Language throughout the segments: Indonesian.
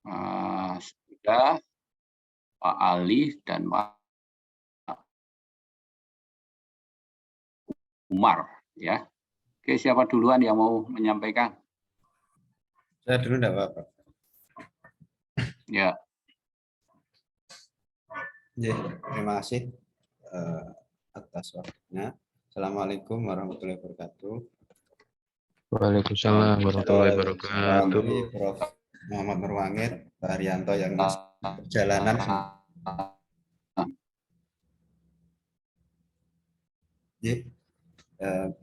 Sudah Pak Ali dan Pak Umar, ya. Oke, siapa duluan yang mau menyampaikan? Saya dulu enggak apa-apa. Ya. Ya, terima kasih atas waktunya. Assalamualaikum warahmatullahi wabarakatuh. Waalaikumsalam warahmatullahi wabarakatuh. Kami Prof. Muhammad Nurwangit, Pak Haryanto yang masih perjalanan.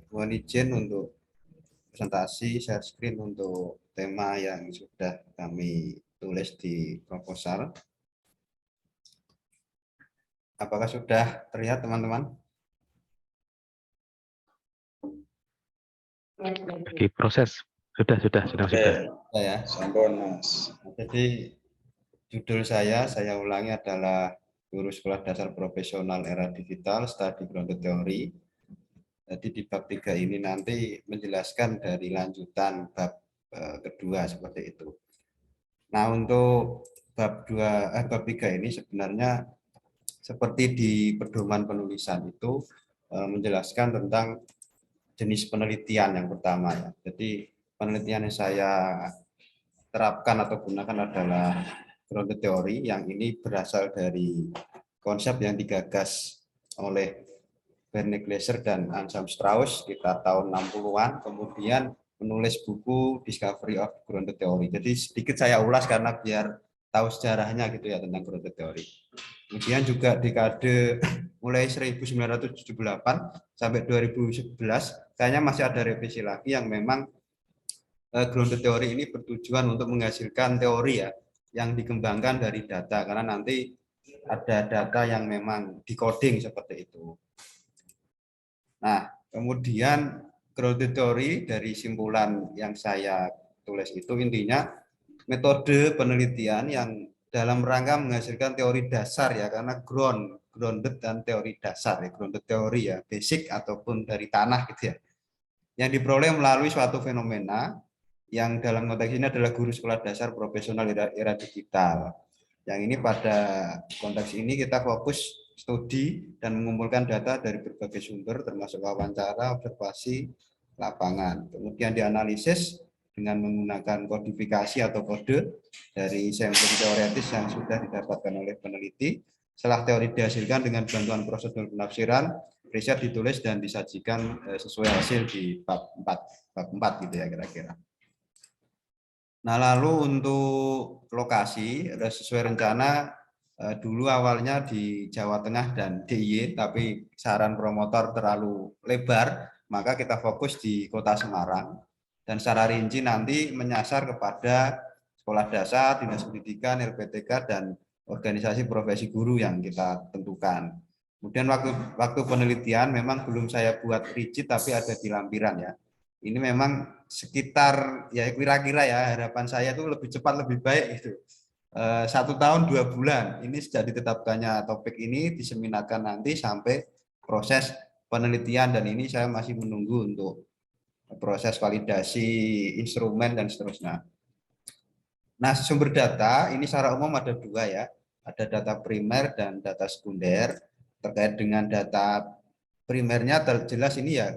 Mohon izin untuk presentasi share screen untuk tema yang sudah kami tulis di proposal. Apakah sudah terlihat teman-teman? Lagi proses. Sudah. Ya, sampun Mas. Jadi judul saya ulangi adalah Guru Sekolah Dasar Profesional Era Digital Study Grounded Theory. Jadi di bab 3 ini nanti menjelaskan dari lanjutan bab kedua seperti itu. Nah, untuk bab 3 ini sebenarnya seperti di pedoman penulisan itu menjelaskan tentang jenis penelitian yang pertama ya. Jadi penelitian yang saya terapkan atau gunakan adalah grounded theory yang ini berasal dari konsep yang digagas oleh Bernie Glaser dan Anselm Strauss sekitar tahun 60-an, kemudian menulis buku Discovery of Grounded Theory. Jadi sedikit saya ulas karena biar tahu sejarahnya gitu ya tentang grounded theory. Kemudian juga dekade mulai 1978 sampai 2011 kayaknya masih ada revisi lagi yang memang grounded theory ini bertujuan untuk menghasilkan teori ya yang dikembangkan dari data karena nanti ada data yang memang decoding seperti itu. Nah, kemudian grounded theory dari simpulan yang saya tulis itu intinya metode penelitian yang dalam rangka menghasilkan teori dasar ya karena grounded dan teori dasar ya grounded teori ya basic ataupun dari tanah gitu ya yang diperoleh melalui suatu fenomena yang dalam konteks ini adalah guru sekolah dasar profesional era digital. Yang ini pada konteks ini kita fokus studi dan mengumpulkan data dari berbagai sumber termasuk wawancara, observasi, lapangan. Kemudian dianalisis dengan menggunakan kodifikasi atau kode dari sampling teoretis yang sudah didapatkan oleh peneliti. Setelah teori dihasilkan dengan bantuan prosedur penafsiran, riset ditulis dan disajikan sesuai hasil di bab 4 gitu ya kira-kira. Nah, lalu untuk lokasi sesuai rencana dulu awalnya di Jawa Tengah dan DIY, tapi saran promotor terlalu lebar, maka kita fokus di Kota Semarang dan secara rinci nanti menyasar kepada sekolah dasar, dinas pendidikan, RPTK dan organisasi profesi guru yang kita tentukan. Kemudian waktu penelitian memang belum saya buat rigid tapi ada di lampiran ya. Ini memang sekitar ya kira-kira ya harapan saya itu lebih cepat lebih baik itu 1 tahun 2 bulan ini sejak ditetapkannya topik ini diseminarkan nanti sampai proses penelitian dan ini saya masih menunggu untuk proses validasi instrumen dan seterusnya. Nah, sumber data ini secara umum ada 2 ya, ada data primer dan data sekunder. Terkait dengan data primernya jelas ini ya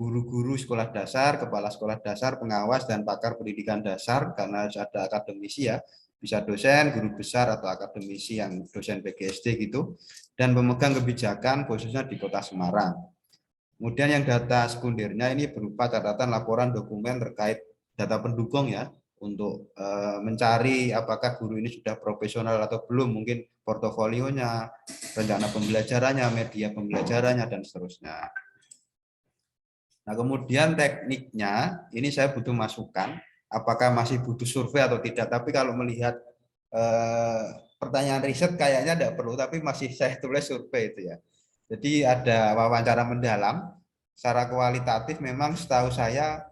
guru-guru sekolah dasar, kepala sekolah dasar, pengawas, dan pakar pendidikan dasar, karena ada akademisi ya, bisa dosen, guru besar, atau akademisi yang dosen PGSD gitu, dan pemegang kebijakan khususnya di Kota Semarang. Kemudian yang data sekundernya ini berupa catatan laporan dokumen terkait data pendukung ya, untuk mencari apakah guru ini sudah profesional atau belum, mungkin portofolionya, rencana pembelajarannya, media pembelajarannya, dan seterusnya. Nah, kemudian tekniknya ini saya butuh masukan apakah masih butuh survei atau tidak, tapi kalau melihat pertanyaan riset kayaknya tidak perlu, tapi masih saya tulis survei itu ya. Jadi ada wawancara mendalam secara kualitatif, memang setahu saya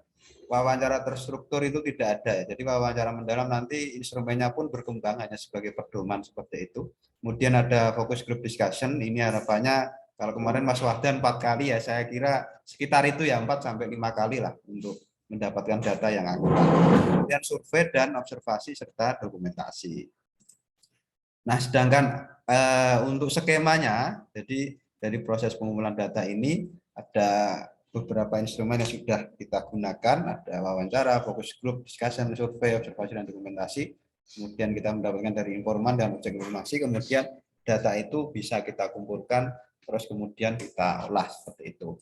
wawancara terstruktur itu tidak ada ya. Jadi wawancara mendalam nanti instrumennya pun berkembang hanya sebagai pedoman seperti itu. Kemudian ada focus group discussion, ini harapannya kalau kemarin Mas Wahdan 4 kali ya, saya kira sekitar itu ya 4 sampai 5 kali lah untuk mendapatkan data yang akurat. Kemudian survei dan observasi serta dokumentasi. Nah, sedangkan untuk skemanya, jadi dari proses pengumpulan data ini ada beberapa instrumen yang sudah kita gunakan, ada wawancara, focus group, discussion, survei, observasi, dan dokumentasi. Kemudian kita mendapatkan dari informan dan objek informasi, kemudian data itu bisa kita kumpulkan, terus kemudian kita olah seperti itu.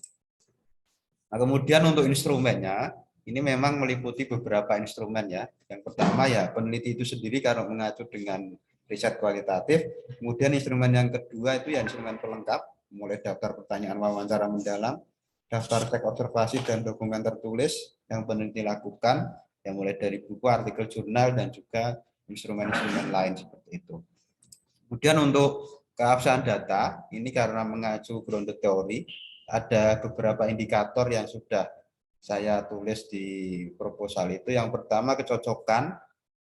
Nah, kemudian untuk instrumennya, ini memang meliputi beberapa instrumen ya. Yang pertama ya peneliti itu sendiri karena mengacu dengan riset kualitatif. Kemudian instrumen yang kedua itu ya instrumen pelengkap, mulai daftar pertanyaan wawancara mendalam, daftar teks observasi dan dokumen tertulis yang peneliti lakukan, yang mulai dari buku, artikel jurnal, dan juga instrumen-instrumen lain seperti itu. Kemudian untuk keabsahan data, ini karena mengacu grounded theory, ada beberapa indikator yang sudah saya tulis di proposal itu. Yang pertama kecocokan,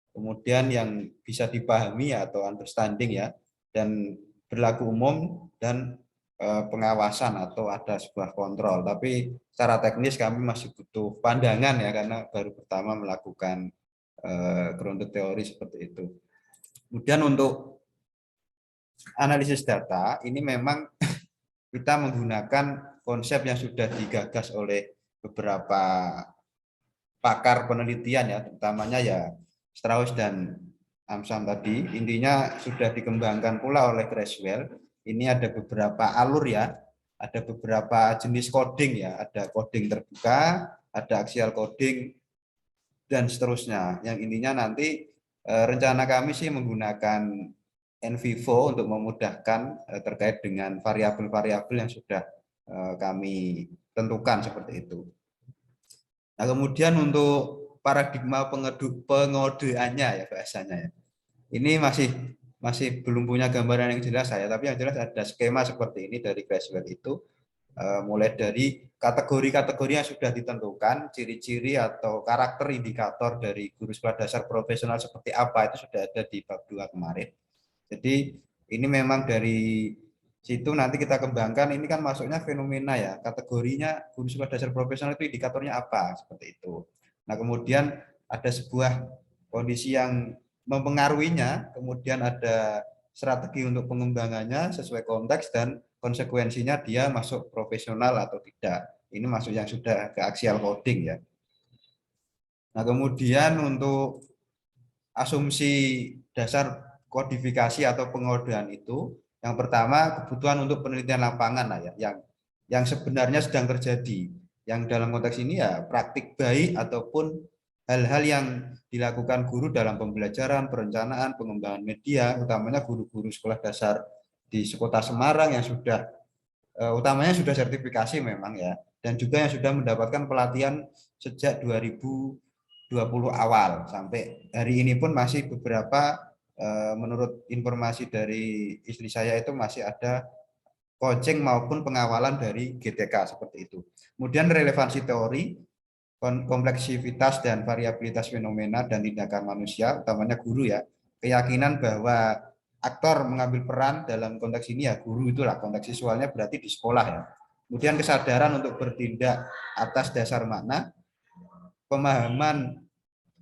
kemudian yang bisa dipahami atau understanding ya, dan berlaku umum, dan pengawasan atau ada sebuah kontrol. Tapi secara teknis kami masih butuh pandangan ya, karena baru pertama melakukan grounded theory seperti itu. Kemudian untuk analisis data, ini memang kita menggunakan konsep yang sudah digagas oleh beberapa pakar penelitian ya, utamanya ya Strauss dan Amsam tadi. Intinya sudah dikembangkan pula oleh Creswell. Ini ada beberapa alur ya, ada beberapa jenis coding ya, ada coding terbuka, ada axial coding, dan seterusnya. Yang intinya nanti rencana kami sih menggunakan NVivo untuk memudahkan terkait dengan variabel-variabel yang sudah kami tentukan seperti itu. Nah, kemudian untuk paradigma pengodeannya ya bahasanya ya. Ini masih belum punya gambaran yang jelas saya, tapi yang jelas ada skema seperti ini dari Creswell itu, mulai dari kategori-kategori yang sudah ditentukan, ciri-ciri atau karakter indikator dari guru sekolah dasar profesional seperti apa itu sudah ada di bab 2 kemarin. Jadi ini memang dari situ nanti kita kembangkan, ini kan masuknya fenomena ya, kategorinya guru sekolah dasar profesional itu indikatornya apa, seperti itu. Nah, kemudian ada sebuah kondisi yang mempengaruhinya, kemudian ada strategi untuk pengembangannya sesuai konteks dan konsekuensinya dia masuk profesional atau tidak. Ini masuk yang sudah ke axial coding ya. Nah, kemudian untuk asumsi dasar kodifikasi atau pengodean itu, yang pertama kebutuhan untuk penelitian lapangan lah ya, yang sebenarnya sedang terjadi, yang dalam konteks ini ya praktik baik ataupun hal-hal yang dilakukan guru dalam pembelajaran, perencanaan, pengembangan media, utamanya guru-guru sekolah dasar di Kota Semarang yang sudah utamanya sudah sertifikasi memang ya, dan juga yang sudah mendapatkan pelatihan sejak 2020 awal sampai hari ini pun masih beberapa, menurut informasi dari istri saya itu masih ada coaching maupun pengawalan dari GTK seperti itu. Kemudian relevansi teori, kompleksivitas dan variabilitas fenomena dan tindakan manusia, utamanya guru ya, keyakinan bahwa aktor mengambil peran dalam konteks ini ya guru itulah, konteks siswanya berarti di sekolah ya. Kemudian kesadaran untuk bertindak atas dasar makna, pemahaman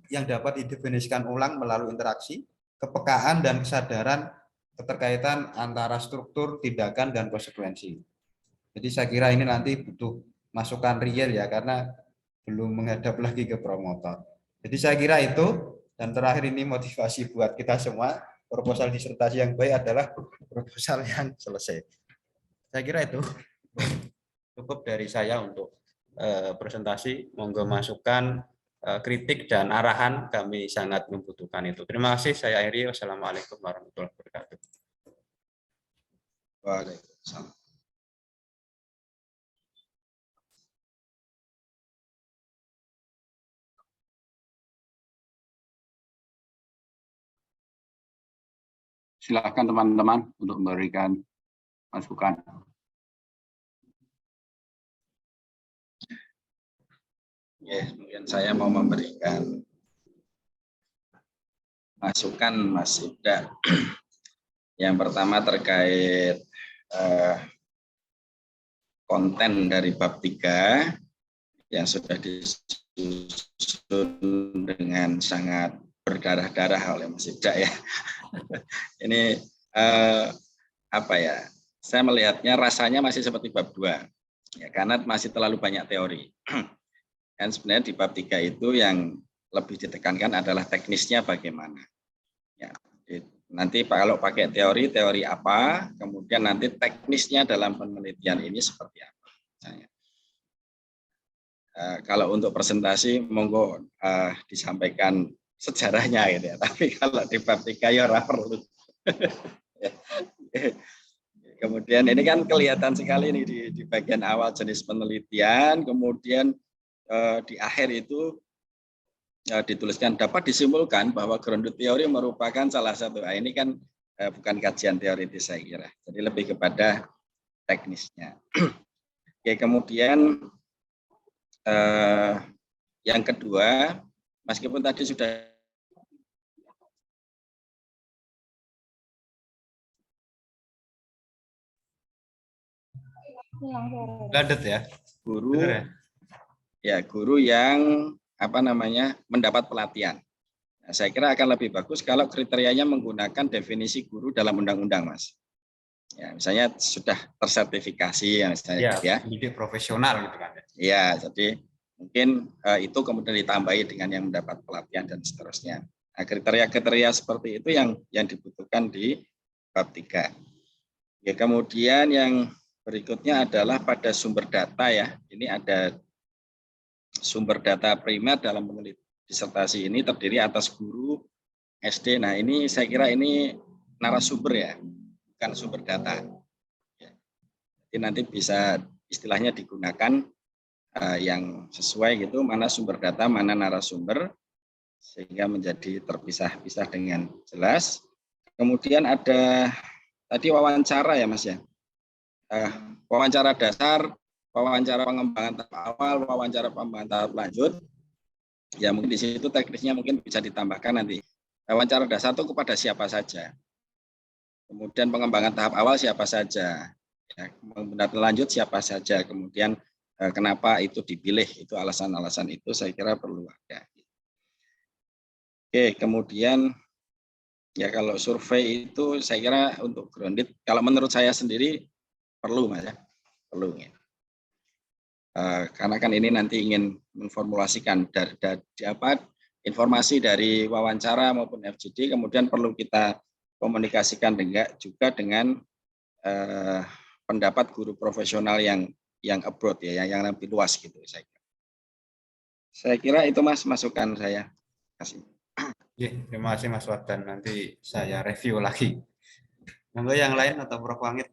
yang dapat didefinisikan ulang melalui interaksi, kepekaan dan kesadaran keterkaitan antara struktur, tindakan, dan konsekuensi. Jadi saya kira ini nanti butuh masukan real ya, karena belum menghadap lagi ke promotor. Jadi saya kira itu, dan terakhir ini motivasi buat kita semua, proposal disertasi yang baik adalah proposal yang selesai. Saya kira itu cukup dari saya untuk presentasi. Monggo masukan, kritik dan arahan, kami sangat membutuhkan itu. Terima kasih, saya akhiri. Wassalamualaikum warahmatullahi wabarakatuh. Waalaikumsalam. Silakan teman-teman untuk memberikan masukan. Ya, mungkin saya mau memberikan masukan Mas Ibda. Yang pertama terkait konten dari bab 3 yang sudah disusun dengan sangat berdarah-darah oleh Mas Ida ya. Ini apa ya? Saya melihatnya rasanya masih seperti bab 2. Ya, karena masih terlalu banyak teori. Dan sebenarnya di bab 3 itu yang lebih ditekankan adalah teknisnya bagaimana. Ya, nanti kalau pakai teori apa, kemudian nanti teknisnya dalam penelitian ini seperti apa. Misalnya. Kalau untuk presentasi monggo disampaikan sejarahnya gitu ya. Tapi kalau di bab 3 ya ora perlu. Kemudian ini kan kelihatan sekali nih di bagian awal jenis penelitian, kemudian di akhir itu dituliskan dapat disimpulkan bahwa grounded teori merupakan salah satu. Ini kan bukan kajian teoritis saya kira. Jadi lebih kepada teknisnya. Oke, kemudian yang kedua, meskipun tadi sudah Landet ya. Guru Bener ya? guru yang mendapat pelatihan. Nah, saya kira akan lebih bagus kalau kriterianya menggunakan definisi guru dalam undang-undang, Mas. Ya, misalnya sudah tersertifikasi ya misalnya Ya, ya. pendidik profesional gitu kan. Ya, jadi mungkin itu kemudian ditambahi dengan yang mendapat pelatihan dan seterusnya. Nah, kriteria-kriteria seperti itu yang dibutuhkan di bab 3. Ya, kemudian yang berikutnya adalah pada sumber data ya. Ini ada sumber data primer dalam penelitian disertasi ini terdiri atas guru SD. Nah, ini saya kira ini narasumber ya, bukan sumber data. Jadi nanti bisa istilahnya digunakan yang sesuai gitu, mana sumber data, mana narasumber, sehingga menjadi terpisah-pisah dengan jelas. Kemudian ada tadi wawancara ya Mas ya. Wawancara dasar, wawancara pengembangan tahap awal, wawancara pengembangan tahap lanjut. Ya mungkin di situ teknisnya mungkin bisa ditambahkan nanti. Wawancara dasar itu kepada siapa saja. Kemudian pengembangan tahap awal siapa saja. Ya, pengembangan lanjut siapa saja. Kemudian kenapa itu dipilih, itu alasan-alasan itu saya kira perlu ada. Oke, kemudian ya kalau survei itu saya kira untuk grounded, kalau menurut saya sendiri perlu Mas ya, perlu ya. Karena kan ini nanti ingin memformulasikan dari informasi dari wawancara maupun FGD, kemudian perlu kita komunikasikan juga dengan pendapat guru profesional yang abroad ya, yang lebih luas gitu saya kira. Saya kira itu Mas masukan saya. Terima kasih. Ya, terima kasih Mas Wardan. Nanti saya review lagi. Monggo yang lain atau Prof. Wangit?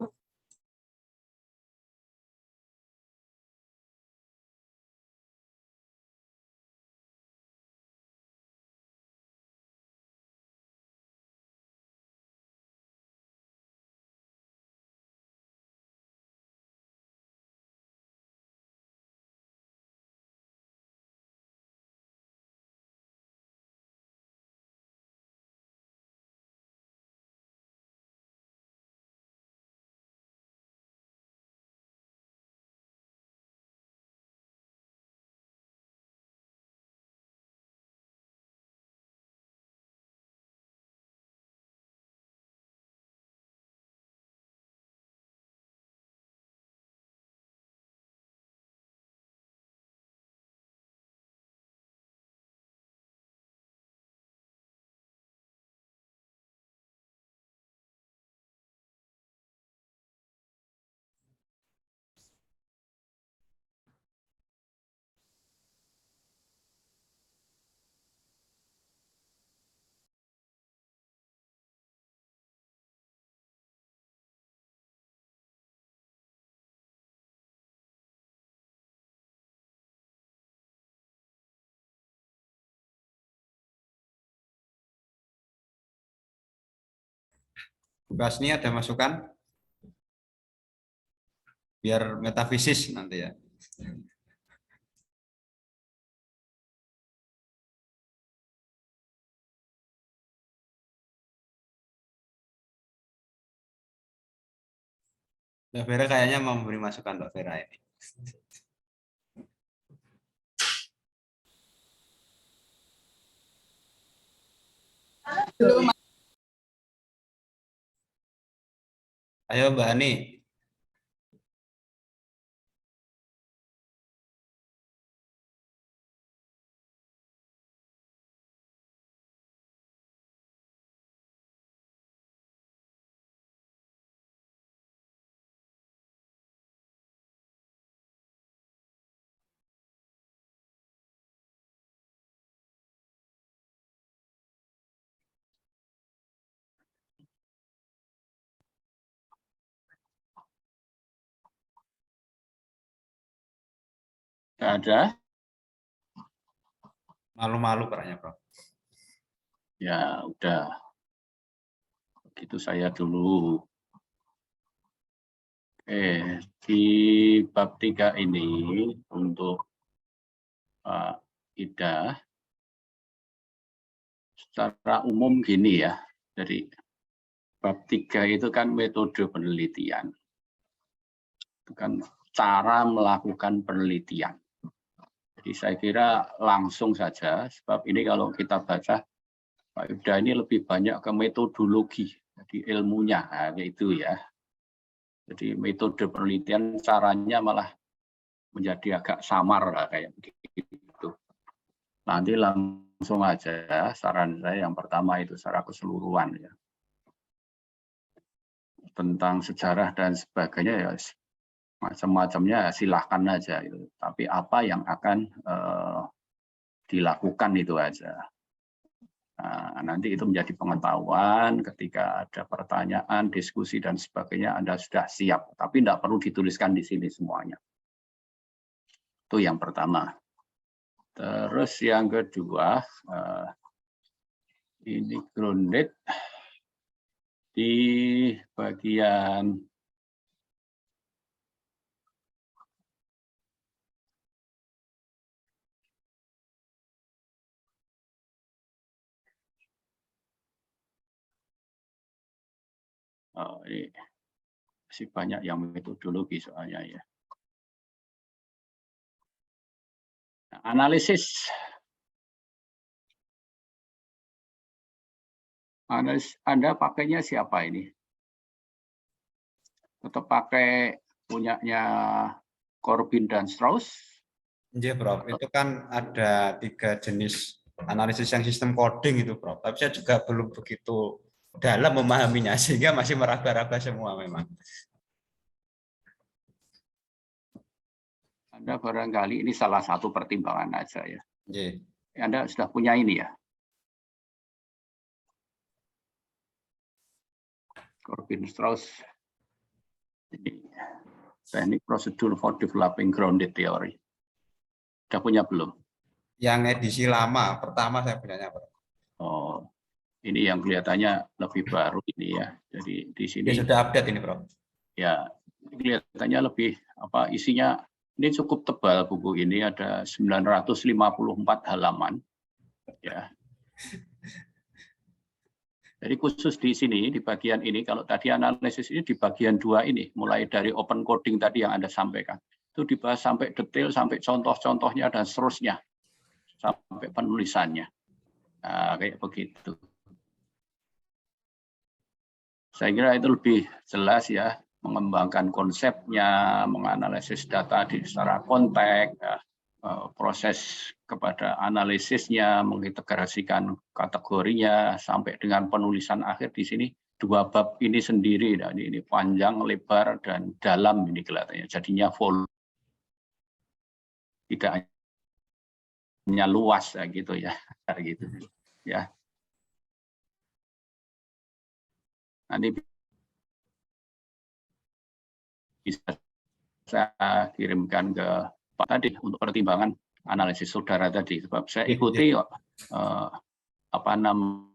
Bu Kasni ada masukan? Biar metafisis nanti ya. Mbak Vera kayaknya mau memberi masukan Mbak Vera ini. Ayo Mbak Ani. Nggak ada. Malu-malu perannya, Prof. Ya udah. Begitu saya dulu. Di bab 3 ini untuk Pak Ida secara umum gini ya. Jadi bab 3 itu kan metode penelitian. Itu kan cara melakukan penelitian. Jadi saya kira langsung saja, sebab ini kalau kita baca, Pak Ida ini lebih banyak ke metodologi, jadi ilmunya, itu ya. Jadi metode penelitian caranya malah menjadi agak samar kayak begitu. Nanti langsung aja saran saya yang pertama itu secara keseluruhan ya. Tentang sejarah dan sebagainya ya macam-macamnya silahkan aja itu. Tapi apa yang akan dilakukan itu aja. Nah, nanti itu menjadi pengetahuan ketika ada pertanyaan, diskusi dan sebagainya Anda sudah siap. Tapi tidak perlu dituliskan di sini semuanya. Itu yang pertama. Terus yang kedua, ini grounded di bagian ini masih banyak yang metodologi soalnya ya. Nah, analisis. Anda pakainya siapa ini? Tetap pakai punyanya Corbin dan Strauss? Iya, Prof. Itu kan ada 3 jenis analisis yang sistem coding itu, Prof. Tapi saya juga belum begitu dalam memahaminya, sehingga masih meraba-raba semua memang. Anda barangkali ini salah satu pertimbangan aja ya. Iya. Anda sudah punya ini ya? Corbin Strauss. Teknik prosedur for developing grounded theory. Sudah punya belum? Yang edisi lama, pertama saya punyanya, Prof. Oh, ini yang kelihatannya lebih baru ini ya. Jadi di sini Ya, sudah update ini, Prof. Ya, kelihatannya lebih apa isinya ini cukup tebal buku ini ada 954 halaman. Ya. Jadi khusus di sini di bagian ini kalau tadi analisis ini di bagian 2 ini mulai dari open coding tadi yang Anda sampaikan. Itu dibahas sampai detail sampai contoh-contohnya dan seterusnya. Sampai penulisannya. Nah, kayak begitu. Saya kira itu lebih jelas ya, mengembangkan konsepnya, menganalisis data secara konteks, ya, proses kepada analisisnya, mengintegrasikan kategorinya, sampai dengan penulisan akhir di sini 2 bab ini sendiri. Dan ini panjang, lebar, dan dalam ini kelihatannya. Jadinya volume. Tidak hanya luas ya, gitu ya. Gitu. Ya. Nanti bisa saya kirimkan ke Pak tadi untuk pertimbangan analisis saudara tadi. Sebab saya ikuti apa namanya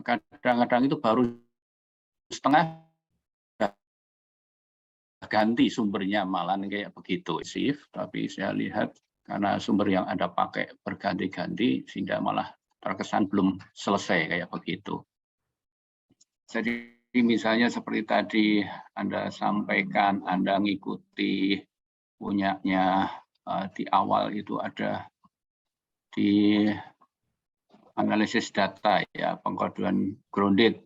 kadang-kadang itu baru setengah ganti sumbernya malah kayak begitu sih. Tapi saya lihat karena sumber yang Anda pakai berganti-ganti sehingga malah terkesan belum selesai kayak begitu. Jadi misalnya seperti tadi Anda sampaikan, Anda ngikuti punyanya di awal itu ada di analisis data ya, pengkodean grounded,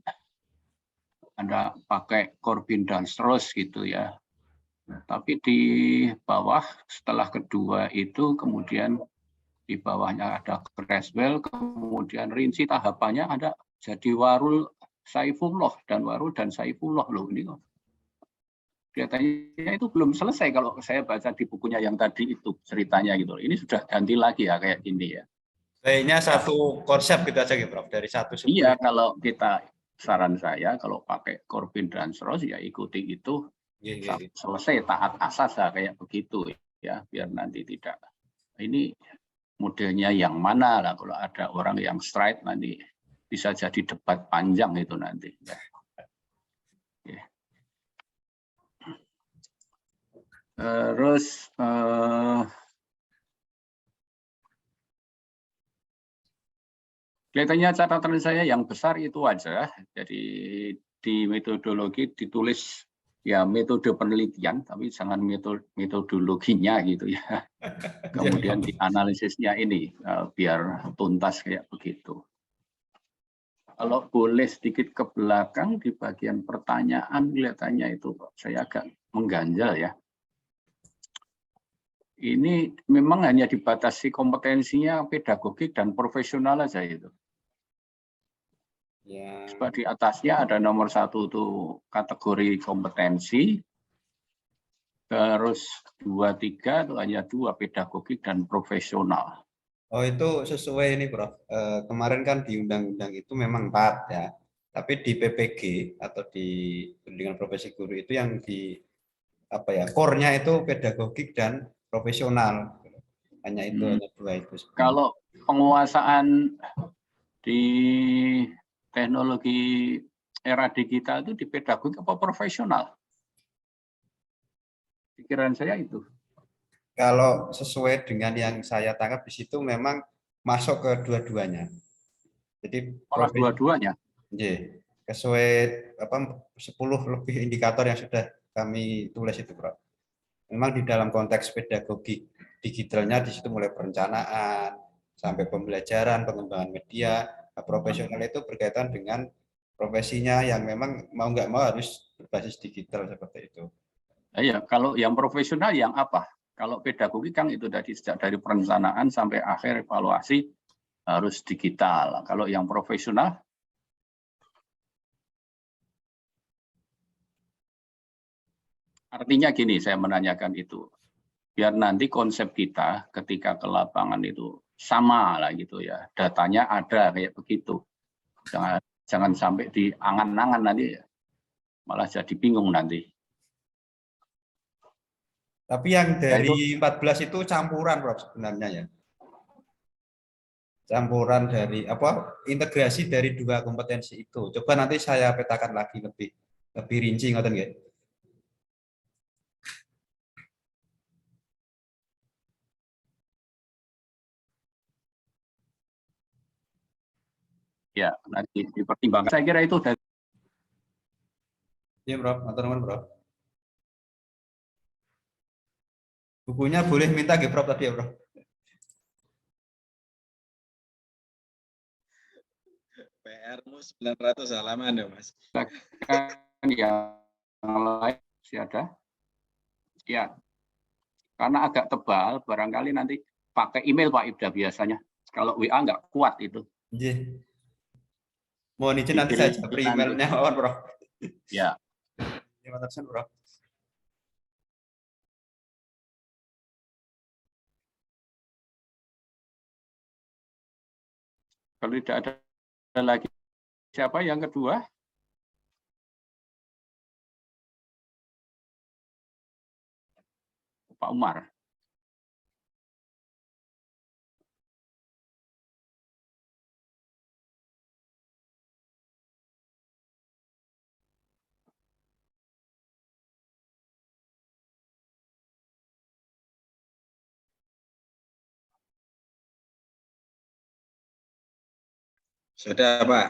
Anda pakai Corbin dan Strauss gitu ya. Tapi di bawah setelah kedua itu kemudian di bawahnya ada Creswell, kemudian rinci tahapannya ada jadi Warul Saifullah dan Warul dan Saifullah loh ini kok. Kelihatannya itu belum selesai kalau saya baca di bukunya yang tadi itu ceritanya gitu. Ini sudah ganti lagi ya kayak gini ya. Kayaknya satu konsep gitu aja gitu, Prof. Dari 1-10. Iya, kalau kita saran saya kalau pakai Corbin dan Strauss ya ikuti itu sampai selesai taat asas ya, kayak begitu ya, biar nanti tidak. Ini modelnya yang mana lah, kalau ada orang yang straight nanti bisa jadi debat panjang itu nanti. Ya. Ya. Terus kelihatannya catatan saya yang besar itu aja. Jadi di metodologi ditulis ya metode penelitian, tapi jangan metodologinya gitu ya. Kemudian di analisisnya ini biar tuntas kayak begitu. Kalau boleh sedikit ke belakang di bagian pertanyaan kelihatannya itu saya agak mengganjal ya. Ini memang hanya dibatasi kompetensinya pedagogik dan profesional aja itu. Ya. Sebab di atasnya ada nomor 1 itu kategori kompetensi, terus 2, 3 itu hanya 2 pedagogik dan profesional. Oh itu sesuai ini Prof. Kemarin kan di undang-undang itu memang 4 ya. Tapi di PPG atau di pendidikan profesi guru itu yang di apa ya core-nya itu pedagogik dan profesional. Hanya itu hanya 2 itu. Kalau penguasaan di teknologi era digital itu di pedagogik apa profesional? Pikiran saya itu. Kalau sesuai dengan yang saya tangkap di situ memang masuk ke dua-duanya. Jadi dua-duanya. Iya, sesuai apa 10 lebih indikator yang sudah kami tulis itu, Bro. Memang di dalam konteks pedagogi digitalnya di situ mulai perencanaan sampai pembelajaran, pengembangan media, profesional itu berkaitan dengan profesinya yang memang mau nggak mau harus berbasis digital seperti itu. Iya, kalau yang profesional yang apa? Kalau pedagogi kan itu sejak dari perencanaan sampai akhir evaluasi harus digital. Kalau yang profesional artinya gini, saya menanyakan itu. Biar nanti konsep kita ketika ke lapangan itu sama lah gitu ya. Datanya ada kayak begitu. Jangan sampai di angan-angan nanti malah jadi bingung nanti. Tapi yang dari 14 itu campuran, Prof, sebenarnya ya. Campuran dari apa? Integrasi dari 2 kompetensi itu. Coba nanti saya petakan lagi lebih rinci ngoten nggih. Ya, nanti dipertimbangkan. Saya kira itu dari Iya, Bro. Matur nuwun, Bro. Bukunya boleh minta nggih, Prof, tadi ya, Bro. PR-mu 900 halaman ya, Mas. yang lain masih ada. Ya, karena agak tebal, barangkali nanti pakai email Pak Ibda biasanya. Kalau WA nggak kuat itu. Iya. Mohon izin nanti saya japri emailnya, Bro. Ya. Terima kasih, Bro. Kalau tidak ada lagi, siapa yang kedua? Pak Umar. Sudah, Pak.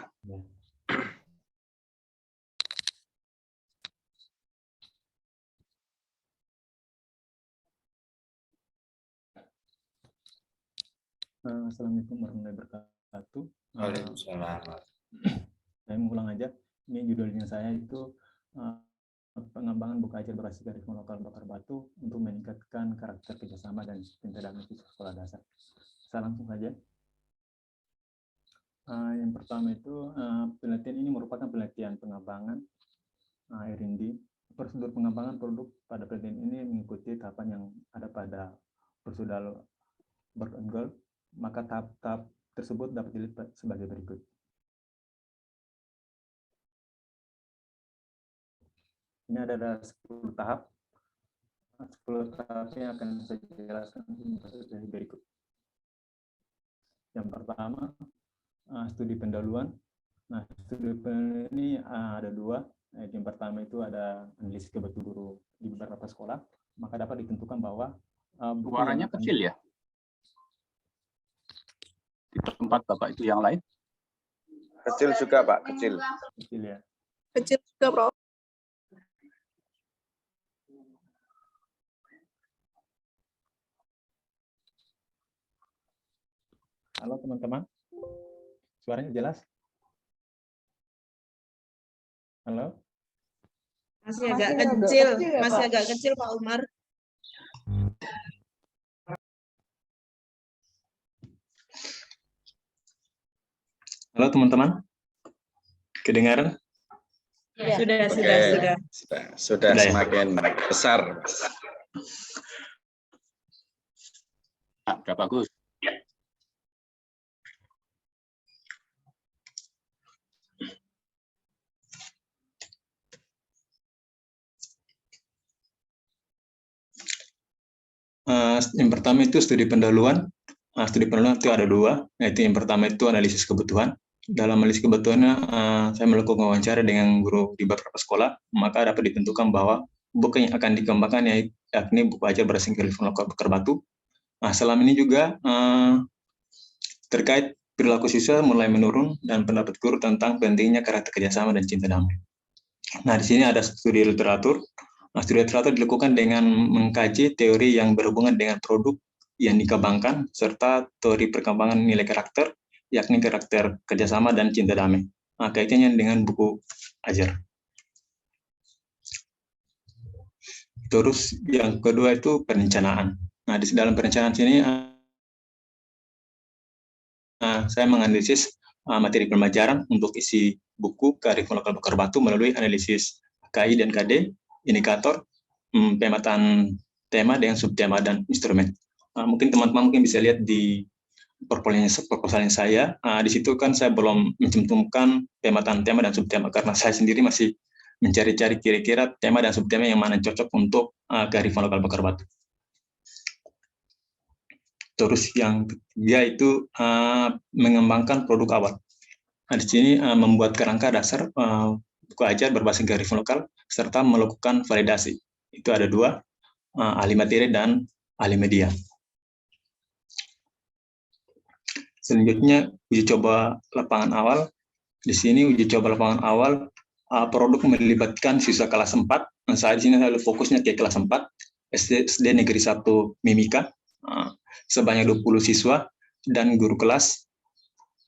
Assalamualaikum warahmatullahi wabarakatuh. Waalaikumsalam. Saya mengulang aja. Ini judulnya saya itu pengembangan buku ajar berbasis kearifan lokal Bakar Batu untuk meningkatkan karakter kerjasama dan cinta damai siswa sekolah dasar. Saya langsung saja. Yang pertama itu penelitian ini merupakan penelitian pengembangan R&D. Prosedur pengembangan produk pada penelitian ini mengikuti tahapan yang ada pada prosedur Berg and Gold. Maka tahap-tahap tersebut dapat dilihat sebagai berikut. Ini ada 10 tahap. 10 tahapnya akan saya jelaskan dari berikut. Yang pertama, studi pendahuluan. Nah, studi pendahuluan ini ada 2. Yang pertama itu ada analisis kebutuhan guru di beberapa sekolah. Maka dapat ditentukan bahwa Suaranya kecil ya? Di tempat Bapak itu yang lain? Kecil juga, Pak, kecil. Kecil ya. Kecil juga, Prof. Halo teman-teman. Suaranya jelas? Halo? Masih agak kecil, masih agak kecil Pak Umar. Halo teman-teman, kedengaran? Ya. Sudah Sudah ya? semakin besar. Sudah bagus. Yang pertama itu studi pendahuluan. Studi pendahuluan itu ada 2, yaitu yang pertama itu analisis kebutuhan. Dalam analisis kebutuhannya, saya melakukan wawancara dengan guru di beberapa sekolah, maka dapat ditentukan bahwa buku yang akan dikembangkan yakni buku ajar berbasis kearifan lokal Bakar Batu. Selama ini juga terkait perilaku siswa mulai menurun dan pendapat guru tentang pentingnya karakter kerjasama dan cinta damai. Nah, di sini ada studi literatur. Studi literatur dilakukan dengan mengkaji teori yang berhubungan dengan produk yang dikembangkan, serta teori perkembangan nilai karakter, yakni karakter kerjasama dan cinta damai. Kaitannya dengan buku ajar. Terus yang kedua itu perencanaan. Nah, di dalam perencanaan sini saya menganalisis materi pembelajaran untuk isi buku kearifan lokal Bakar Batu melalui analisis KI dan KD, indikator, pemetaan tema dengan subtema dan instrumen. Mungkin teman-teman bisa lihat di proposalnya saya. Di situ kan saya belum mencantumkan pemetaan tema dan subtema karena saya sendiri masih mencari-cari kira-kira tema dan subtema yang mana cocok untuk kearifan lokal Bakar Batu. Terus yang ketiga itu mengembangkan produk awal. Di sini membuat kerangka dasar buku ajar berbasis kearifan lokal serta melakukan validasi. Itu ada 2, ahli materi dan ahli media. Selanjutnya uji coba lapangan awal. Di sini uji coba lapangan awal produk melibatkan siswa kelas 4. Saat ini saya fokusnya ke kelas 4 SD Negeri 1 Mimika, sebanyak 20 siswa dan guru kelas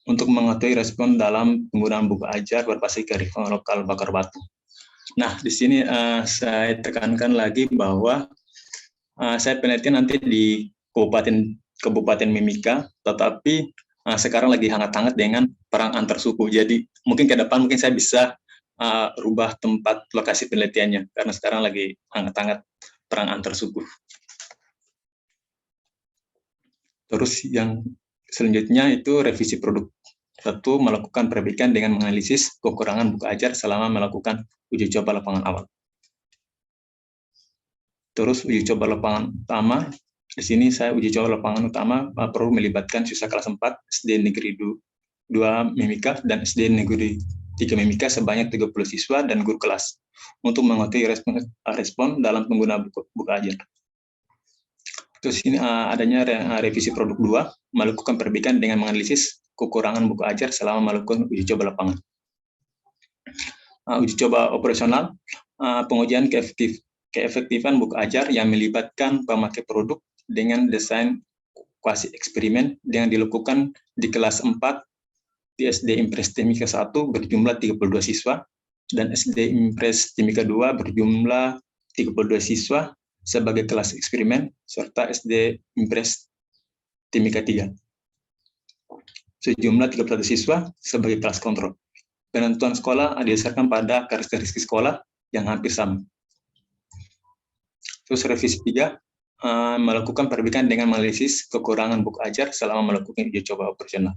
untuk mengetahui respon dalam penggunaan buku ajar berbasis kearifan lokal Bakar Batu. Nah, di sini saya tekankan lagi bahwa saya penelitian nanti di Kabupaten Mimika, tetapi sekarang lagi hangat-hangat dengan perang antar suku. Jadi mungkin ke depan saya bisa rubah tempat lokasi penelitiannya karena sekarang lagi hangat-hangat perang antar suku. Terus yang selanjutnya itu revisi produk. 1, melakukan perbaikan dengan menganalisis kekurangan buku ajar selama melakukan uji coba lapangan awal. Terus uji coba lapangan utama. Di sini saya uji coba lapangan utama perlu melibatkan siswa kelas 4 SD Negeri 2 Mimika dan SD Negeri 3 Mimika sebanyak 30 siswa dan guru kelas untuk mengetahui respon dalam pengguna buku ajar. Terus ini adanya revisi produk 2, melakukan perbaikan dengan menganalisis kekurangan buku ajar selama melakukan uji coba lapangan. Uji coba operasional, pengujian keefektifan buku ajar yang melibatkan pemakai produk dengan desain kuasi eksperimen yang dilakukan di kelas 4 di SD Impres Timika 1 berjumlah 32 siswa dan SD Impres Timika 2 berjumlah 32 siswa sebagai kelas eksperimen serta SD Impres Timika 3 sejumlah 31 siswa sebagai kelas kontrol. Penentuan sekolah didasarkan pada karakteristik sekolah yang hampir sama. Terus revisi 3, melakukan perbaikan dengan menganalisis kekurangan buku ajar selama melakukan uji coba operasional.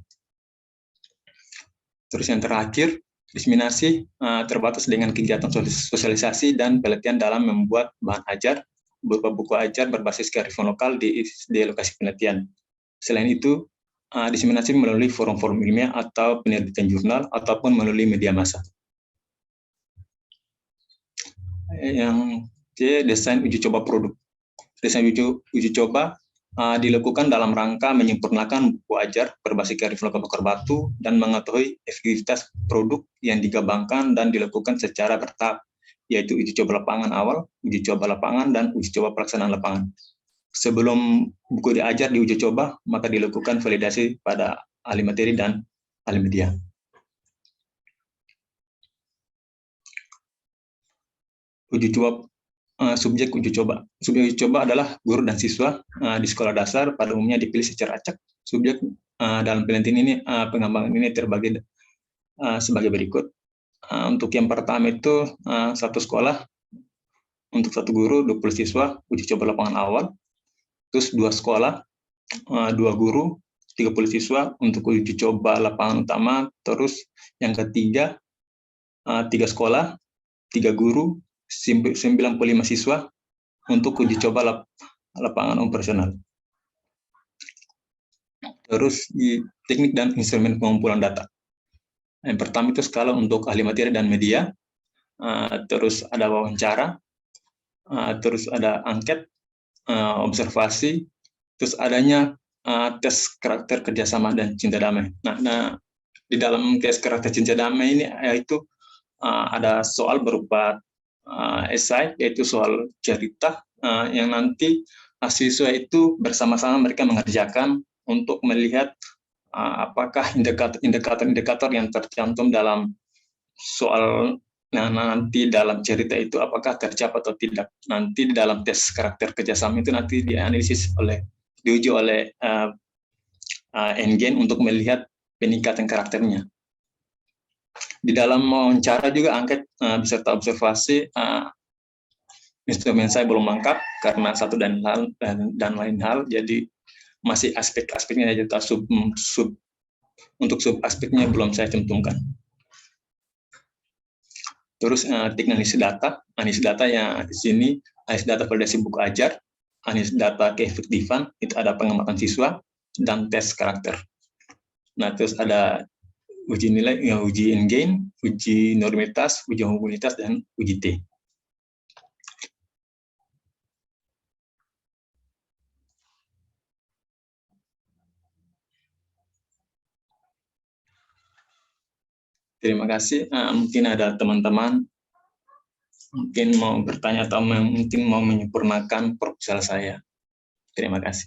Terus yang terakhir, diseminasi terbatas dengan kegiatan sosialisasi dan pelatihan dalam membuat bahan ajar berupa buku ajar berbasis kearifan lokal di lokasi penelitian. Selain itu, diseminasi melalui forum-forum ilmiah atau penerbitan jurnal ataupun melalui media massa. Yang C, desain uji coba produk. Desain uji coba dilakukan dalam rangka menyempurnakan buku ajar berbasis kearifan lokal bakar batu dan mengetahui efektivitas produk yang digabungkan dan dilakukan secara bertahap, yaitu uji coba lapangan awal, uji coba lapangan, dan uji coba pelaksanaan lapangan. Sebelum buku diajar diuji coba, maka dilakukan validasi pada ahli materi dan ahli media. Uji coba subjek uji coba. Subjek uji coba adalah guru dan siswa di sekolah dasar, pada umumnya dipilih secara acak. Subjek dalam penelitian ini, pengembangan ini terbagi sebagai berikut. Untuk yang pertama itu satu sekolah, untuk satu guru, 20 siswa, uji coba lapangan awal. Terus 2 sekolah, 2 guru, 30 siswa untuk uji coba lapangan utama. Terus yang ketiga, 3 sekolah, 3 guru, 95 siswa untuk uji coba lapangan operasional. Terus di teknik dan instrumen pengumpulan data. Yang pertama itu skala untuk ahli materi dan media, terus ada wawancara, terus ada angket, observasi, terus adanya tes karakter kerjasama dan cinta damai. Nah, di dalam tes karakter cinta damai ini yaitu ada soal berupa esai, yaitu soal cerita yang nanti siswa itu bersama-sama mereka mengerjakan untuk melihat apakah indikator-indikator yang tercantum dalam soal nanti dalam cerita itu apakah tercapai atau tidak. Nanti di dalam tes karakter kerjasama itu nanti diuji oleh Engen untuk melihat peningkatan karakternya. Di dalam wawancara juga angket beserta observasi, instrumen saya belum lengkap karena satu dan lain hal, jadi masih aspek-aspeknya aja, untuk sub aspeknya belum saya cantumkan. Terus teknik analisis data yang di sini, analisis data validasi buku ajar, analisis data keefektifan, itu ada pengamatan siswa dan tes karakter. Nah, terus ada uji nilai, uji Engen, uji normitas, uji homogenitas, dan uji T. Terima kasih. Mungkin ada teman-teman mungkin mau bertanya atau mungkin mau menyempurnakan proposal saya. Terima kasih.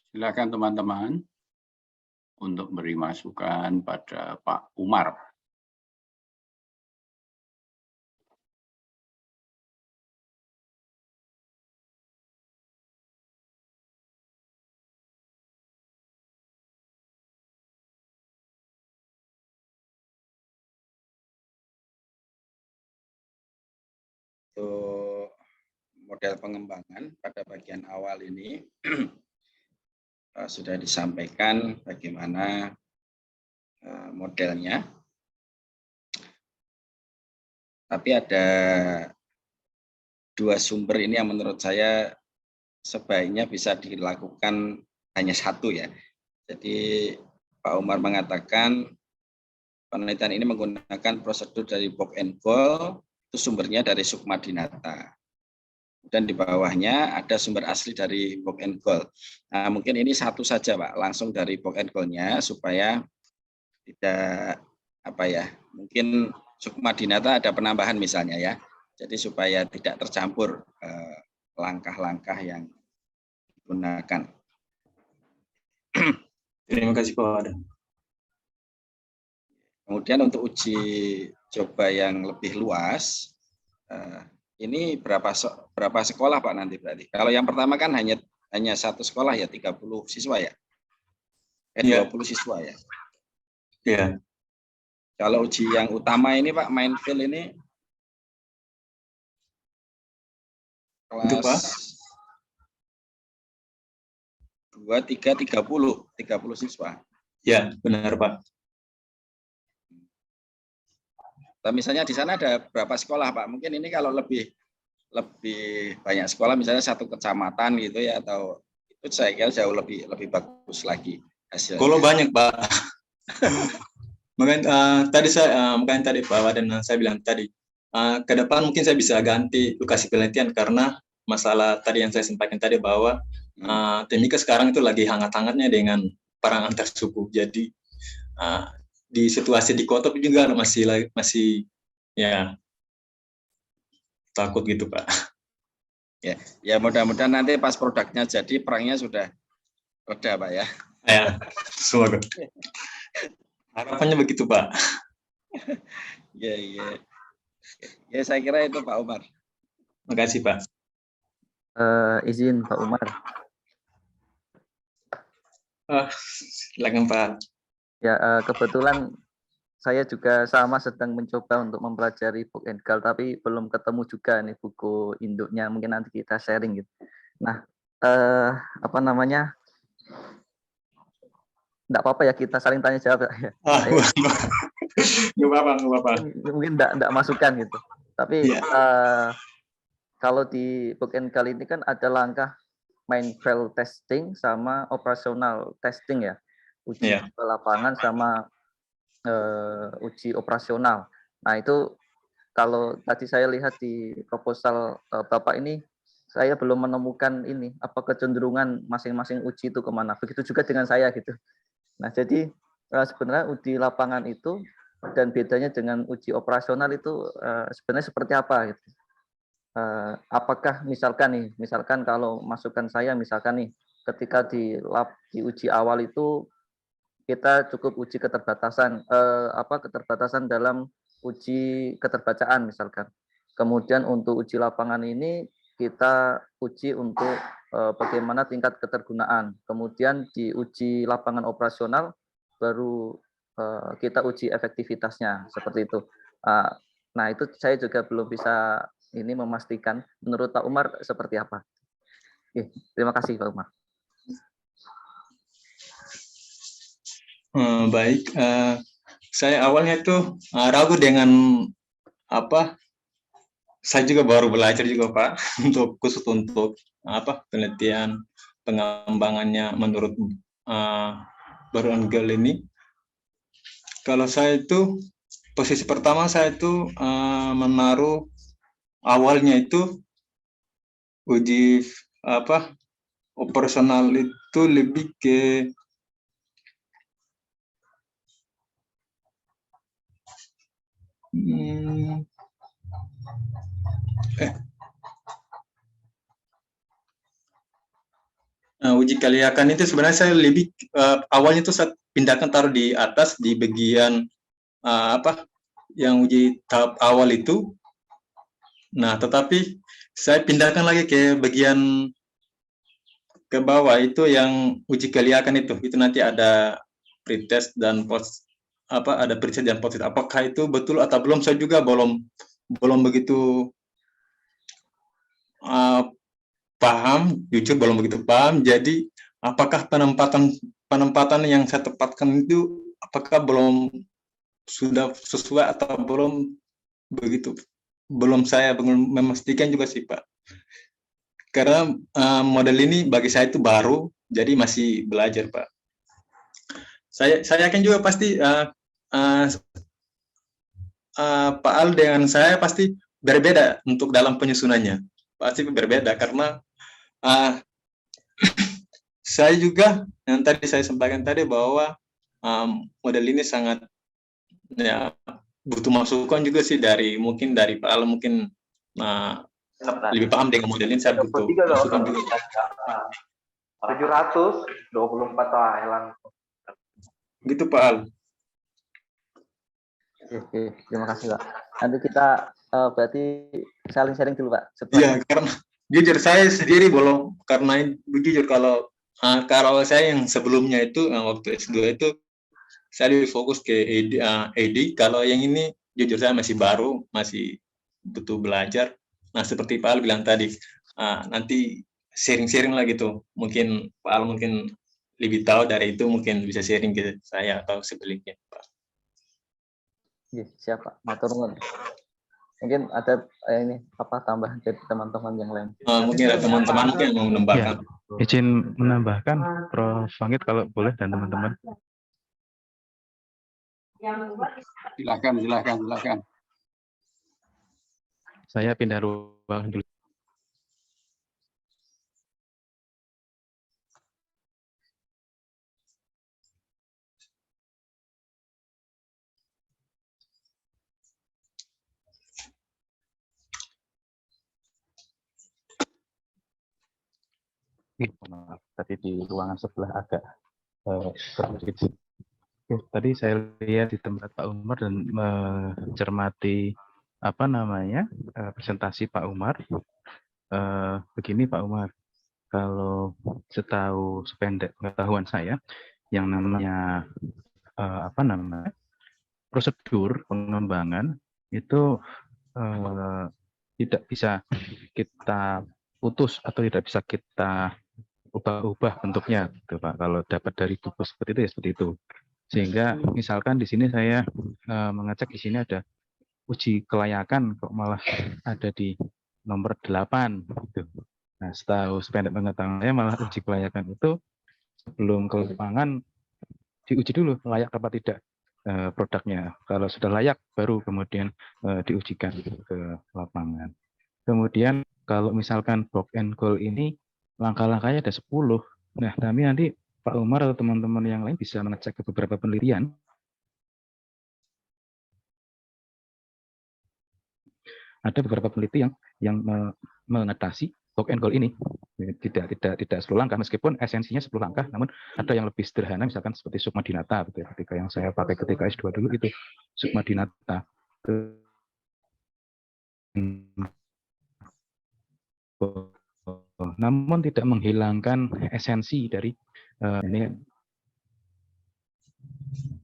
Silakan teman-teman untuk beri masukan pada Pak Umar. Untuk model pengembangan pada bagian awal ini sudah disampaikan bagaimana modelnya. Tapi ada 2 sumber ini yang menurut saya sebaiknya bisa dilakukan hanya satu ya. Jadi Pak Umar mengatakan penelitian ini menggunakan prosedur dari Bock and Gold, itu sumbernya dari Sukmadinata. Dan di bawahnya ada sumber asli dari Bock and Gold. Nah, mungkin ini satu saja Pak, langsung dari Bock and Gold-nya supaya tidak apa ya, mungkin sukma dinata ada penambahan misalnya ya. Jadi supaya tidak tercampur langkah-langkah yang digunakan. Terima kasih Pak Wadah. Kemudian untuk uji coba yang lebih luas, ini berapa sekolah Pak nanti berarti? Kalau yang pertama kan hanya satu sekolah ya, 30 siswa ya? 20 siswa ya? Iya. Kalau uji yang utama ini Pak, Mindfield ini Itu Pak? kelas 2, 3, 30 siswa. Ya, benar Pak. Nah, misalnya di sana ada berapa sekolah Pak? Mungkin ini kalau lebih banyak sekolah, misalnya satu kecamatan gitu ya, atau itu saya kira jauh lebih bagus lagi hasilnya. Kalau banyak Pak. Makanya tadi Pak Wadan saya bilang tadi, ke depan mungkin saya bisa ganti lokasi penelitian karena masalah tadi yang saya sampaikan tadi bahwa Timika sekarang itu lagi hangat-hangatnya dengan perang antar suku. Jadi di situasi di kota juga masih ya takut gitu Pak. Ya mudah-mudahan nanti pas produknya jadi perangnya sudah reda Pak ya. Ya, semoga. Harapannya begitu Pak. Ya. Ya saya kira itu Pak Umar. Makasih Pak. Izin Pak Umar. Silakan Pak. Ya, kebetulan saya juga sama sedang mencoba untuk mempelajari book and Gal, tapi belum ketemu juga nih buku induknya. Mungkin nanti kita sharing gitu. Nah, apa namanya? Enggak apa-apa ya kita saling tanya jawab ya. Nggak apa-apa. Mungkin enggak masukan gitu. Tapi kalau di book and Gal ini kan ada langkah mindful testing sama operasional testing ya. Uji ke lapangan sama uji operasional. Nah itu kalau tadi saya lihat di proposal Bapak ini, saya belum menemukan ini apa kecenderungan masing-masing uji itu kemana. Begitu juga dengan saya gitu. Nah jadi sebenarnya uji lapangan itu dan bedanya dengan uji operasional itu sebenarnya seperti apa gitu. Apakah misalkan kalau masukan saya misalkan nih ketika di uji awal itu kita cukup uji keterbatasan keterbatasan dalam uji keterbacaan misalkan. Kemudian untuk uji lapangan ini kita uji untuk bagaimana tingkat ketergunaan. Kemudian di uji lapangan operasional baru kita uji efektivitasnya seperti itu. Nah, itu saya juga belum bisa ini memastikan. Menurut Pak Umar seperti apa? Terima kasih Pak Umar. Baik, saya awalnya itu ragu dengan saya juga baru belajar juga Pak khusus untuk penelitian pengembangannya menurut baru Angel ini. Kalau saya itu posisi pertama saya itu menaruh awalnya itu uji operasional itu lebih ke uji kelayakan itu sebenarnya saya lebih awalnya itu saya pindahkan taruh di atas di bagian yang uji tahap awal itu. Nah, tetapi saya pindahkan lagi ke bagian ke bawah itu yang uji kelayakan itu nanti ada pretest dan post ada pretest dan post. Apakah itu betul atau belum? Saya juga belum begitu paham, jujur belum begitu paham. Jadi apakah penempatan yang saya tempatkan itu apakah belum sudah sesuai atau belum begitu? Saya belum memastikan juga sih Pak. Karena model ini bagi saya itu baru, jadi masih belajar Pak. Saya yakin juga pasti Pak Al dengan saya pasti berbeda untuk dalam penyusunannya. Pasti berbeda karena saya juga yang tadi saya sampaikan tadi bahwa model ini sangat ya butuh masukan juga sih dari Pak Al mungkin lebih paham dengan model ini. Saya butuh masukan juga. 724 Thailand. Gitu Pak Al. Oke, terima kasih Pak. Nanti kita berarti saling sharing dulu Pak. Iya, karena jujur saya sendiri belum, karena jujur kalau saya yang sebelumnya itu waktu S2 itu saya lebih fokus ke ED. Kalau yang ini jujur saya masih baru, masih butuh belajar. Nah seperti Pak Al bilang tadi, nanti sharing-sharing lah gitu. Mungkin Pak Al mungkin lebih tahu dari itu, mungkin bisa sharing ke saya atau sebaliknya Pak. Iya, siap Pak. Matur nuwun. Mungkin ada ini apa tambahan dari teman-teman yang lain. Mungkin ada teman-teman yang mau menambahkan. Ya, izin menambahkan Prof. Wangit kalau boleh dan teman-teman. Silakan. Saya pindah ruangan dulu. Maaf, tadi di ruangan sebelah agak sedikit. Tadi saya lihat di tempat Pak Umar dan mencermati presentasi Pak Umar. Begini Pak Umar, kalau setahu sependek pengetahuan saya, yang namanya prosedur pengembangan itu tidak bisa kita putus atau tidak bisa kita ubah-ubah bentuknya, gitu Pak. Kalau dapat dari buku seperti itu ya seperti itu. Sehingga misalkan di sini saya mengecek di sini ada uji kelayakan, kok malah ada di nomor 8 gitu. Nah, setahu sependek pengetahuan saya malah uji kelayakan itu sebelum ke lapangan diuji dulu layak apa tidak produknya. Kalau sudah layak baru kemudian diujikan ke lapangan. Kemudian kalau misalkan box and goal ini langkah-langkahnya ada 10. Nah, kami nanti Pak Umar atau teman-teman yang lain bisa mengecek ke beberapa penelitian. Ada beberapa peneliti yang mengatasi box and goal ini. Tidak 10 langkah, meskipun esensinya 10 langkah, namun ada yang lebih sederhana, misalkan seperti Sukma Dinata, ketika yang saya pakai ketika S2 dulu itu Sukma Dinata. Namun tidak menghilangkan esensi dari ini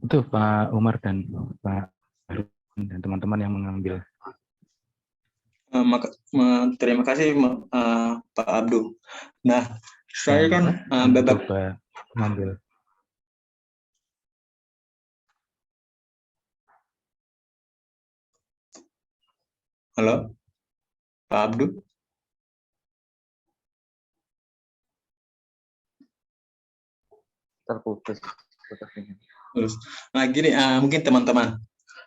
itu Pak Umar dan Pak Harun dan teman-teman yang mengambil. Terima kasih Pak Abdul. Nah, saya kan coba mengambil. Halo, Pak Abdul. Terputus. Nah, gini, mungkin teman-teman,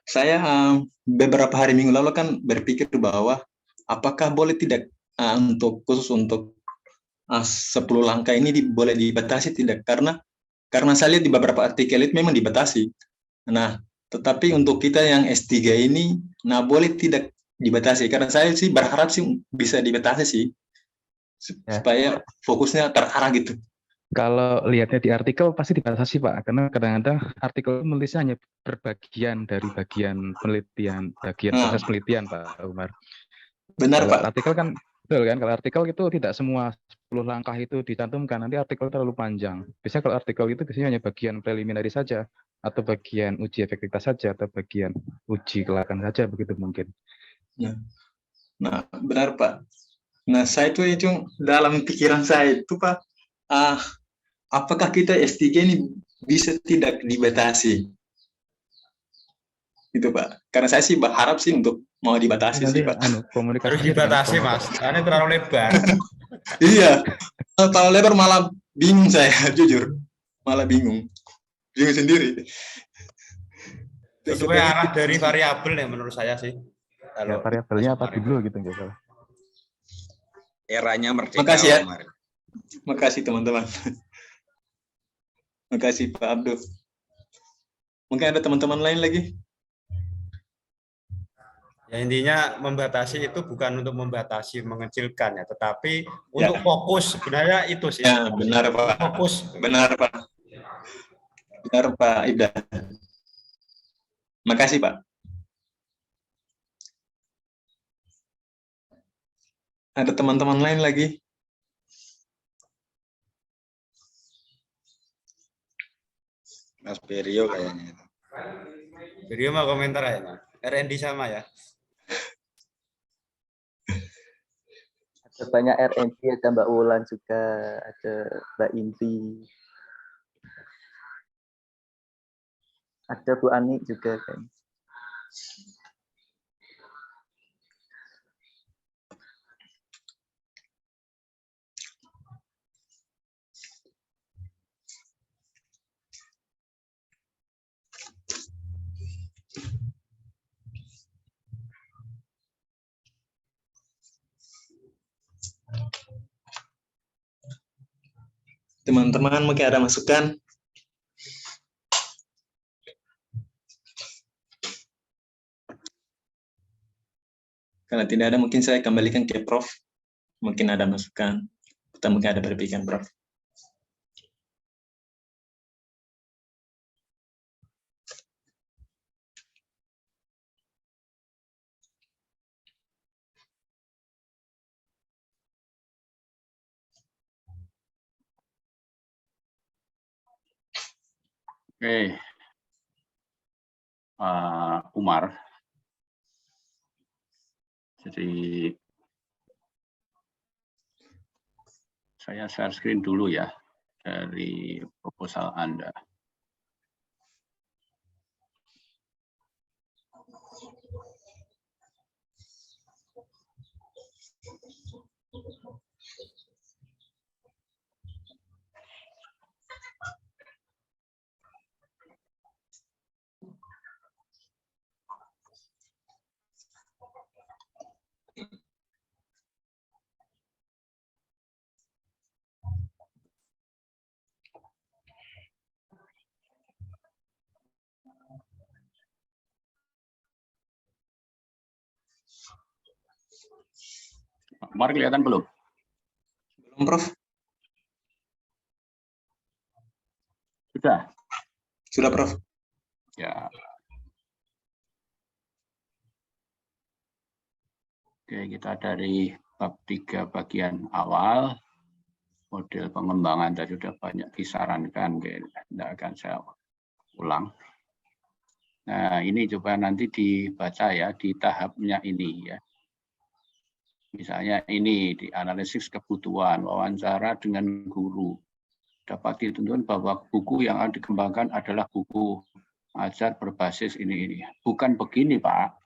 saya beberapa hari minggu lalu kan berpikir bahwa apakah boleh tidak khusus untuk 10 langkah ini boleh dibatasi tidak, karena saya lihat di beberapa artikel itu memang dibatasi. Nah, tetapi untuk kita yang S3 ini, nah boleh tidak dibatasi, karena saya sih berharap sih bisa dibatasi sih, supaya fokusnya terarah gitu. Kalau lihatnya di artikel pasti dibatasi Pak, karena kadang-kadang artikel menulisnya hanya berbagian dari bagian penelitian, proses penelitian Pak Umar. Benar kalau Pak. Artikel kan, betul kan? Kalau artikel itu tidak semua 10 langkah itu dicantumkan, nanti artikel terlalu panjang. Biasanya kalau artikel itu biasanya hanya bagian preliminary saja, atau bagian uji efektivitas saja, atau bagian uji kelayakan saja, begitu mungkin. Nah, benar Pak. Nah, saya itu dalam pikiran saya itu Pak, apakah kita S3 ini bisa tidak dibatasi? Itu Pak. Karena saya sih berharap sih untuk mau dibatasi nanti, sih Pak. Komunikasi harus dibatasi Mas, karena terlalu lebar. Iya, kalau lebar malah bingung saya, jujur. Malah bingung sendiri. Sesuai arah dari variabel ya menurut saya sih. Ya, variabelnya apa dulu gitu nggak salah. Eranya merdeka. Makasih ya. Makasih teman-teman. Makasih Pak Abdul. Mungkin ada teman-teman lain lagi. Ya intinya membatasi itu bukan untuk membatasi mengecilkan ya, tetapi untuk fokus sebenarnya itu sih. Ya, benar Pak. Fokus. Benar Pak. Benar Pak Ida. Makasih Pak. Ada teman-teman lain lagi? Mas Berio kayaknya itu. Berio mau komentar ya. R&D sama ya. Ada banyak R&D, ada Mbak Wulan juga, ada Mbak Indri, ada Bu Ani juga kan. Teman-teman mungkin ada masukan? Kalau tidak ada, mungkin saya kembalikan ke Prof. Mungkin ada masukan, atau mungkin ada perbaikan, Prof. Oke, Pak Umar. Jadi saya share screen dulu ya dari proposal Anda. Pak Umar kelihatan belum? Belum, Prof. Sudah? Sudah, Prof. Ya. Oke, kita dari bab 3 bagian awal. Model pengembangan tadi sudah banyak disarankan, tidak akan saya ulang. Nah, ini coba nanti dibaca ya di tahapnya ini ya. Misalnya ini di analisis kebutuhan, wawancara dengan guru. Dapat ditentukan bahwa buku yang akan dikembangkan adalah buku ajar berbasis ini. Bukan begini, Pak.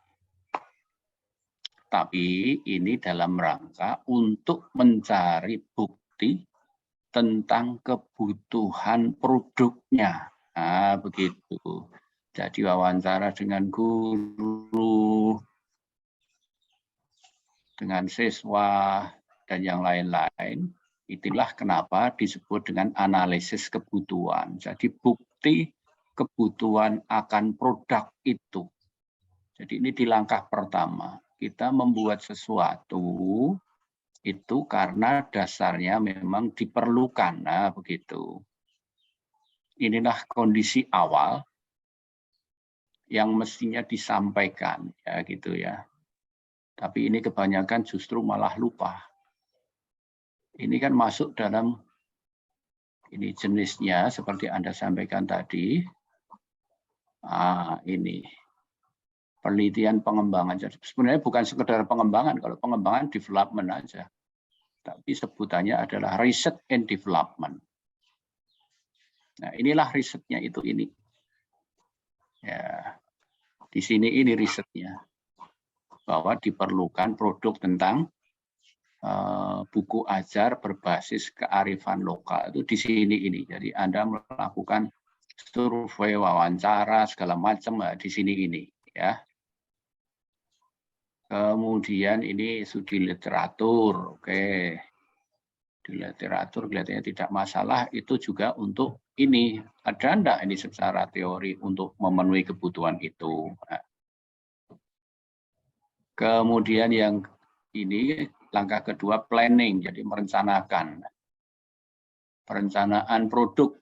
Tapi ini dalam rangka untuk mencari bukti tentang kebutuhan produknya. Nah, begitu. Jadi wawancara dengan guru, dengan siswa, dan yang lain-lain. Itulah kenapa disebut dengan analisis kebutuhan. Jadi bukti kebutuhan akan produk itu. Jadi ini di langkah pertama. Kita membuat sesuatu itu karena dasarnya memang diperlukan. Nah, begitu. Inilah kondisi awal yang mestinya disampaikan, ya gitu ya. Tapi ini kebanyakan justru malah lupa. Ini kan masuk dalam ini jenisnya seperti Anda sampaikan tadi. Ini penelitian pengembangan. Jadi sebenarnya bukan sekedar pengembangan. Kalau pengembangan development aja. Tapi sebutannya adalah research and development. Nah, inilah risetnya itu ini. Ya, di sini ini risetnya. Bahwa diperlukan produk tentang buku ajar berbasis kearifan lokal. Itu di sini ini. Jadi Anda melakukan survei, wawancara, segala macam di sini ini. Ya. Kemudian ini studi literatur. Oke. Di literatur kelihatannya tidak masalah, itu juga untuk ini. Ada enggak ini secara teori untuk memenuhi kebutuhan itu? Nah. Kemudian yang ini langkah kedua planning, jadi merencanakan. Perencanaan produk,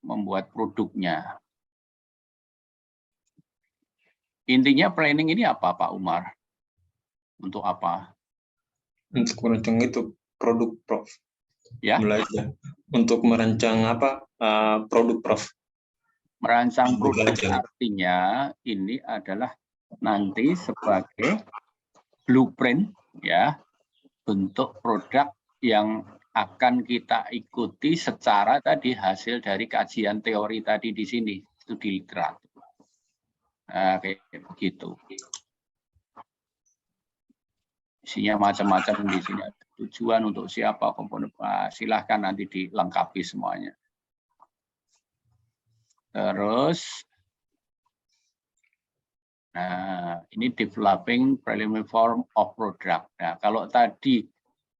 membuat produknya. Intinya planning ini apa Pak Umar? Untuk apa? Untuk merancang itu produk, Prof. Ya. Belajar. Untuk merancang apa? Produk, Prof. Merancang produk artinya ini adalah nanti sebagai blueprint ya, bentuk produk yang akan kita ikuti secara tadi hasil dari kajian teori tadi di sini, studi literatur. Nah, kayak begitu. Isinya macam-macam di sini. Tujuan untuk siapa, komponen, silahkan nanti dilengkapi semuanya. Terus, nah ini developing preliminary form of product. Nah, kalau tadi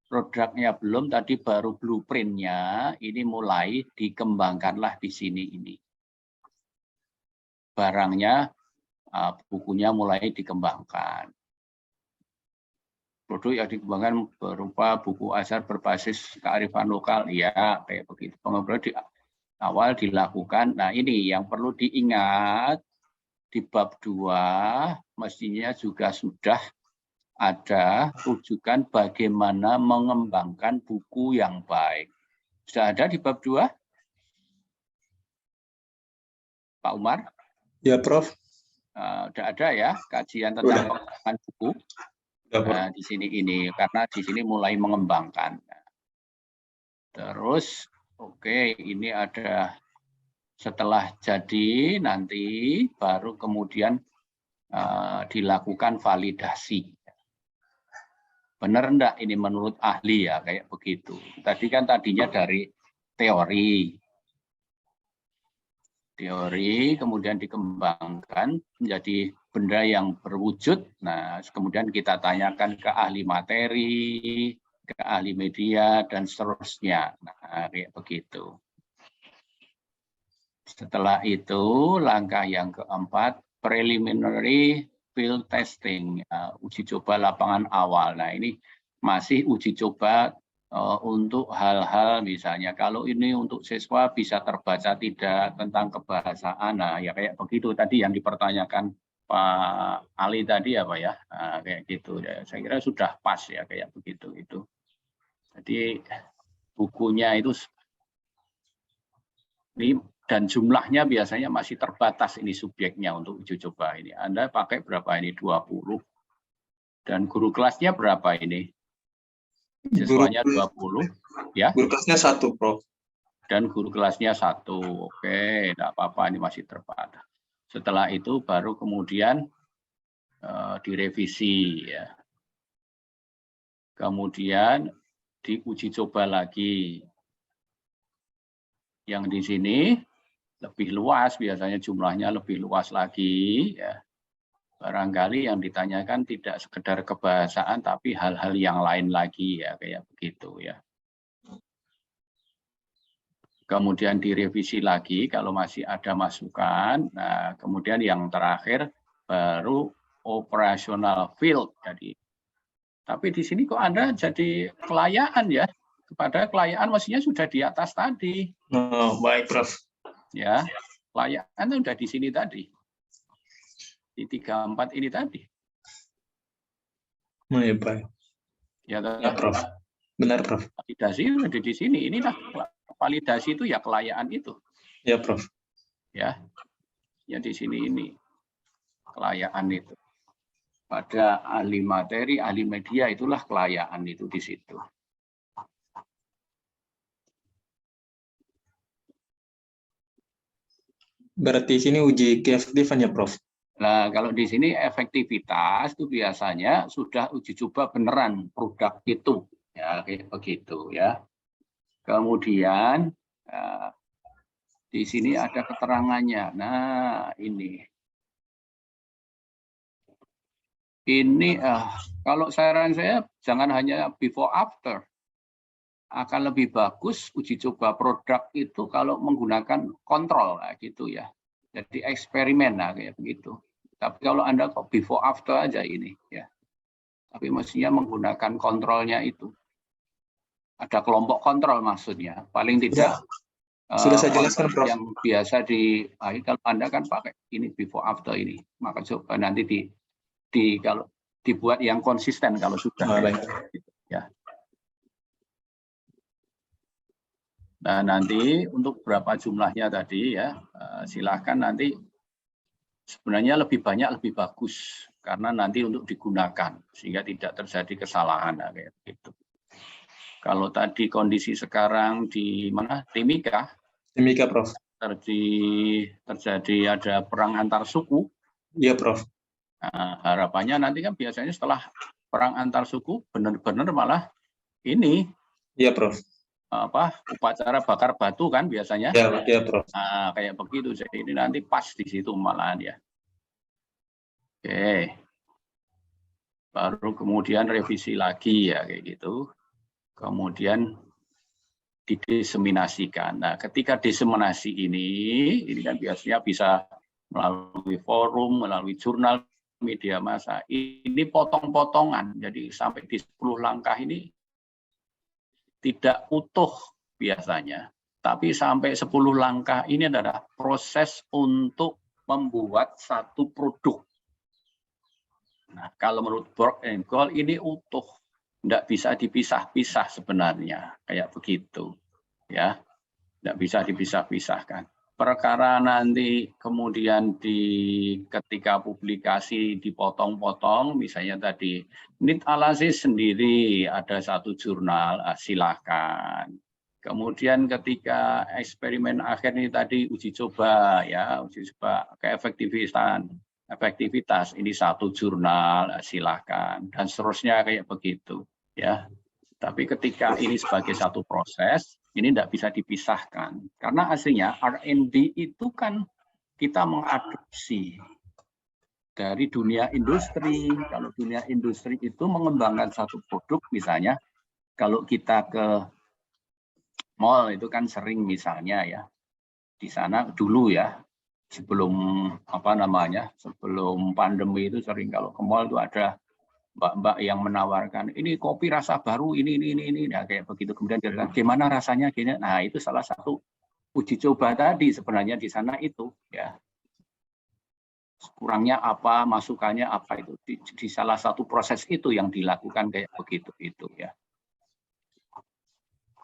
produknya belum, tadi baru blueprintnya, ini mulai dikembangkanlah di sini ini. Barangnya, bukunya mulai dikembangkan. Produk yang dikembangkan berupa buku asar berbasis kearifan lokal, ya kayak begitu. Pengembangan di awal dilakukan. Nah ini yang perlu diingat di bab 2 mestinya juga sudah ada rujukan bagaimana mengembangkan buku yang baik. Sudah ada di bab 2? Pak Umar? Ya, Prof. Sudah ada ya kajian tentang pengembangan buku. Nah, di sini ini karena di sini mulai mengembangkan. Terus oke, ini ada setelah jadi nanti baru kemudian dilakukan validasi. Benar enggak ini menurut ahli ya kayak begitu. Tadi kan tadinya dari teori. Teori kemudian dikembangkan menjadi benda yang berwujud. Nah, kemudian kita tanyakan ke ahli materi, ke ahli media dan seterusnya. Nah, kayak begitu. Setelah itu langkah yang keempat preliminary field testing, uji coba lapangan awal. Nah, ini masih uji coba untuk hal-hal misalnya kalau ini untuk siswa bisa terbaca tidak tentang kebahasaan, nah ya kayak begitu tadi yang dipertanyakan Pak Ali tadi apa ya, nah, kayak gitu ya. Saya kira sudah pas ya kayak begitu itu. Jadi bukunya itu ini dan jumlahnya biasanya masih terbatas ini subjeknya untuk uji coba ini. Anda pakai berapa ini 20 dan guru kelasnya berapa ini? Siswanya 20 ya. Guru kelasnya 1, Prof. Dan guru kelasnya 1. Oke, tidak apa-apa ini masih terbatas. Setelah itu baru kemudian direvisi ya. Kemudian diuji coba lagi. Yang di sini lebih luas, biasanya jumlahnya lebih luas lagi ya. Barangkali yang ditanyakan tidak sekedar kebahasaan tapi hal-hal yang lain lagi ya kayak begitu ya. Kemudian direvisi lagi kalau masih ada masukan. Nah, kemudian yang terakhir baru operasional field jadi. Tapi di sini kok Anda jadi kelayaan ya? Kepada kelayaan mestinya sudah di atas tadi. Oh, baik, Prof. Ya, kelayaan sudah di sini tadi. Di 34 ini tadi. Oh, ya, baik. Ya, Prof. Benar, Prof. Validasi ada di sini. Inilah validasi itu ya kelayaan itu. Ya, Prof. Ya. Ya di sini ini kelayaan itu. Pada ahli materi, ahli media itulah kelayaan itu di situ. Berarti sini uji keefektifan ya, Prof? Nah, kalau di sini efektivitas itu biasanya sudah uji coba beneran produk itu, ya kayak begitu ya. Kemudian di sini ada keterangannya. Nah, ini kalau saran saya jangan hanya before after. Akan lebih bagus uji coba produk itu kalau menggunakan kontrol gitu ya. Jadi eksperimen kayak begitu. Tapi kalau Anda kok before after aja ini ya. tapi mestinya menggunakan kontrolnya itu. Ada kelompok kontrol maksudnya, paling tidak sudah saya jelaskan, Prof. Yang biasa kalau Anda kan pakai ini before after ini, maka coba nanti kalau dibuat yang konsisten kalau sudah. Gitu, ya. Nah, nanti untuk berapa jumlahnya tadi ya, silahkan nanti sebenarnya lebih banyak lebih bagus karena nanti untuk digunakan sehingga tidak terjadi kesalahan kayak gitu. Kalau tadi kondisi sekarang di mana? Timika, Prof. Terjadi ada perang antar suku. Iya, Prof. Nah, harapannya nanti kan biasanya setelah perang antar suku benar-benar malah ini. Iya, Prof. Upacara bakar batu kan biasanya. Iya, Prof. Nah, kayak begitu. Jadi ini nanti pas di situ malahan ya. Oke. Baru kemudian revisi lagi ya kayak gitu. Kemudian didiseminasikan. Nah, ketika diseminasi ini kan biasanya bisa melalui forum, melalui jurnal, media massa. Ini potong-potongan. Jadi sampai di 10 langkah ini tidak utuh biasanya. Tapi sampai 10 langkah ini adalah proses untuk membuat satu produk. Nah, kalau menurut Borg and Gold ini utuh. Tidak bisa dipisah-pisah sebenarnya, kayak begitu, ya, tidak bisa dipisah-pisahkan. Perkara nanti kemudian ketika publikasi dipotong-potong, misalnya tadi need analysis sendiri ada satu jurnal, silahkan. Kemudian ketika eksperimen akhir ini tadi uji coba, ya, uji coba efektivitas ini satu jurnal, silahkan, dan seterusnya kayak begitu. Ya, tapi ketika ini sebagai satu proses, ini tidak bisa dipisahkan. Karena aslinya R&D itu kan kita mengadopsi dari dunia industri. Kalau dunia industri itu mengembangkan satu produk, misalnya kalau kita ke mall itu kan sering misalnya ya, di sana dulu ya, sebelum sebelum pandemi itu sering kalau ke mall itu ada mbak-mbak yang menawarkan ini kopi rasa baru ini nah, kayak begitu, kemudian dia bilang gimana rasanya gini. Nah, itu salah satu uji coba tadi sebenarnya di sana itu ya, kurangnya apa, masukannya apa, itu di salah satu proses itu yang dilakukan kayak begitu itu ya.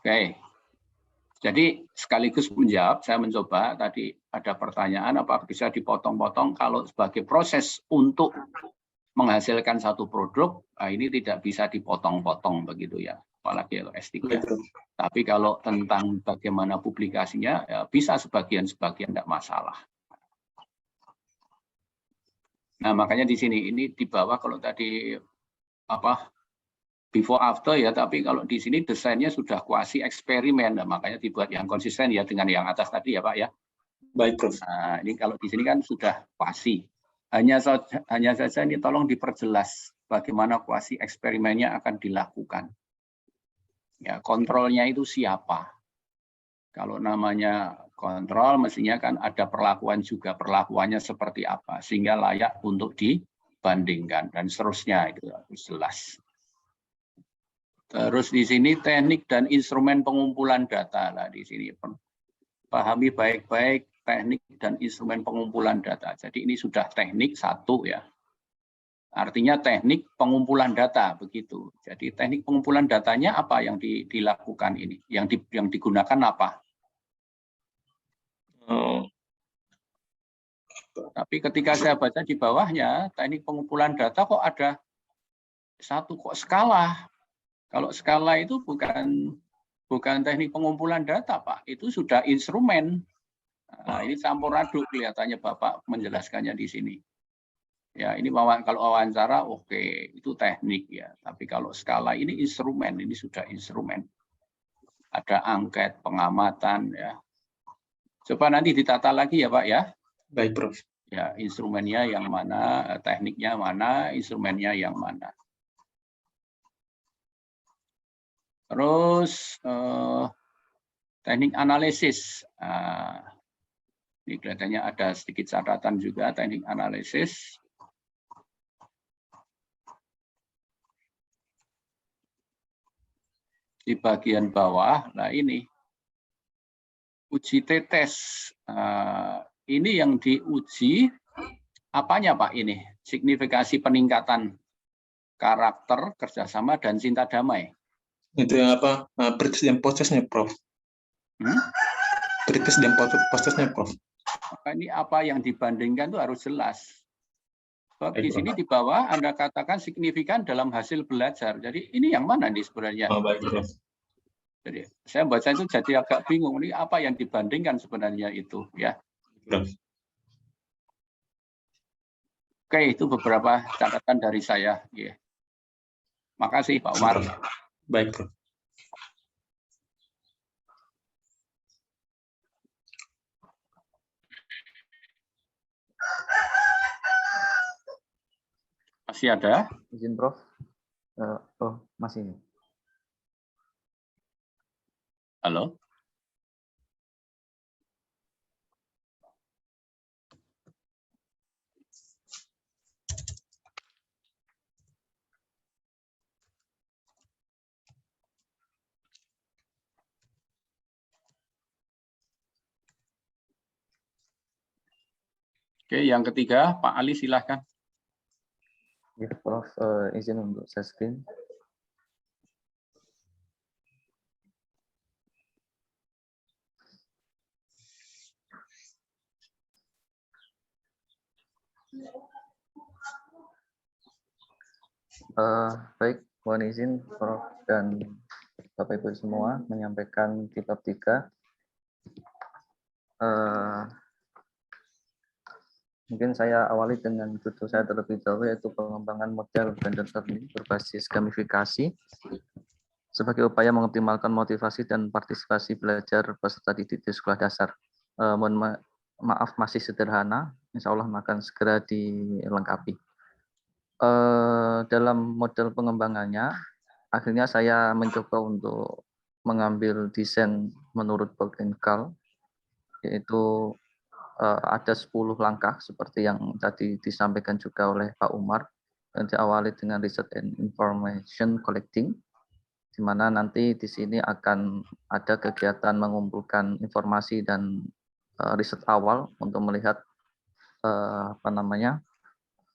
Oke, jadi sekaligus menjawab, saya mencoba tadi ada pertanyaan apakah bisa dipotong-potong. Kalau sebagai proses untuk menghasilkan satu produk, ini tidak bisa dipotong-potong begitu ya, apalagi kalau S3. Tapi kalau tentang bagaimana publikasinya, ya bisa sebagian-sebagian, tidak masalah. Nah, makanya di sini ini di bawah kalau tadi before after ya, tapi kalau di sini desainnya sudah kuasi eksperimen, nah, makanya dibuat yang konsisten ya dengan yang atas tadi ya Pak ya. Baik, Prof. Nah, ini kalau di sini kan sudah kuasi. Hanya saja ini tolong diperjelas bagaimana kuasi eksperimennya akan dilakukan. Ya, kontrolnya itu siapa? Kalau namanya kontrol, mestinya kan ada perlakuan juga, perlakuannya seperti apa, sehingga layak untuk dibandingkan, dan seterusnya, itu harus jelas. Terus di sini teknik dan instrumen pengumpulan data. Nah, di sini pahami baik-baik teknik dan instrumen pengumpulan data. Jadi ini sudah teknik satu ya. Artinya teknik pengumpulan data begitu. Jadi teknik pengumpulan datanya apa yang dilakukan ini? Yang digunakan apa? Tapi ketika saya baca di bawahnya teknik pengumpulan data kok ada satu kok skala. Kalau skala itu bukan teknik pengumpulan data, Pak. Itu sudah instrumen. Nah, ini campur aduk kelihatannya Bapak menjelaskannya di sini. Ya, ini kalau wawancara oke, itu teknik ya. Tapi kalau skala ini instrumen, ini sudah instrumen. Ada angket, pengamatan ya. Coba nanti ditata lagi ya Pak ya. Baik, Prof. Ya, instrumennya yang mana, tekniknya mana, instrumennya yang mana. Terus teknik analisis. Ini kelihatannya ada sedikit catatan juga teknik analisis. di bagian bawah, nah ini uji tetes. Ini yang diuji apanya Pak ini? Signifikasi peningkatan karakter, kerjasama, dan cinta damai. Itu yang apa? Pretest dan postesnya, Prof. Pretest dan postesnya, Prof. Maka ini apa yang dibandingkan itu harus jelas. Sebab di sini di bawah Anda katakan signifikan dalam hasil belajar. Jadi ini yang mana nih sebenarnya? Baik, Prof. Jadi saya baca itu jadi agak bingung. Ini apa yang dibandingkan sebenarnya itu, ya? Prof. Oke, itu beberapa catatan dari saya. Ya. Makasih Pak Umar. Baik, Prof. Masih ada? Izin Prof. Oh, masih. Halo? Oke, yang ketiga, Pak Ali silahkan. Ya, Prof, izin untuk share screen. Baik, mohon izin Prof dan Bapak Ibu semua menyampaikan di bab 3. Mungkin saya awali dengan judul saya terlebih dahulu, yaitu pengembangan model blended learning berbasis gamifikasi sebagai upaya mengoptimalkan motivasi dan partisipasi belajar peserta didik di sekolah dasar. Mohon maaf masih sederhana, insya Allah akan segera dilengkapi. Dalam model pengembangannya, akhirnya saya mencoba untuk mengambil desain menurut Bokenkal, yaitu ada 10 langkah seperti yang tadi disampaikan juga oleh Pak Umar, yang diawali dengan research and information collecting, di mana nanti di sini akan ada kegiatan mengumpulkan informasi dan riset awal untuk melihat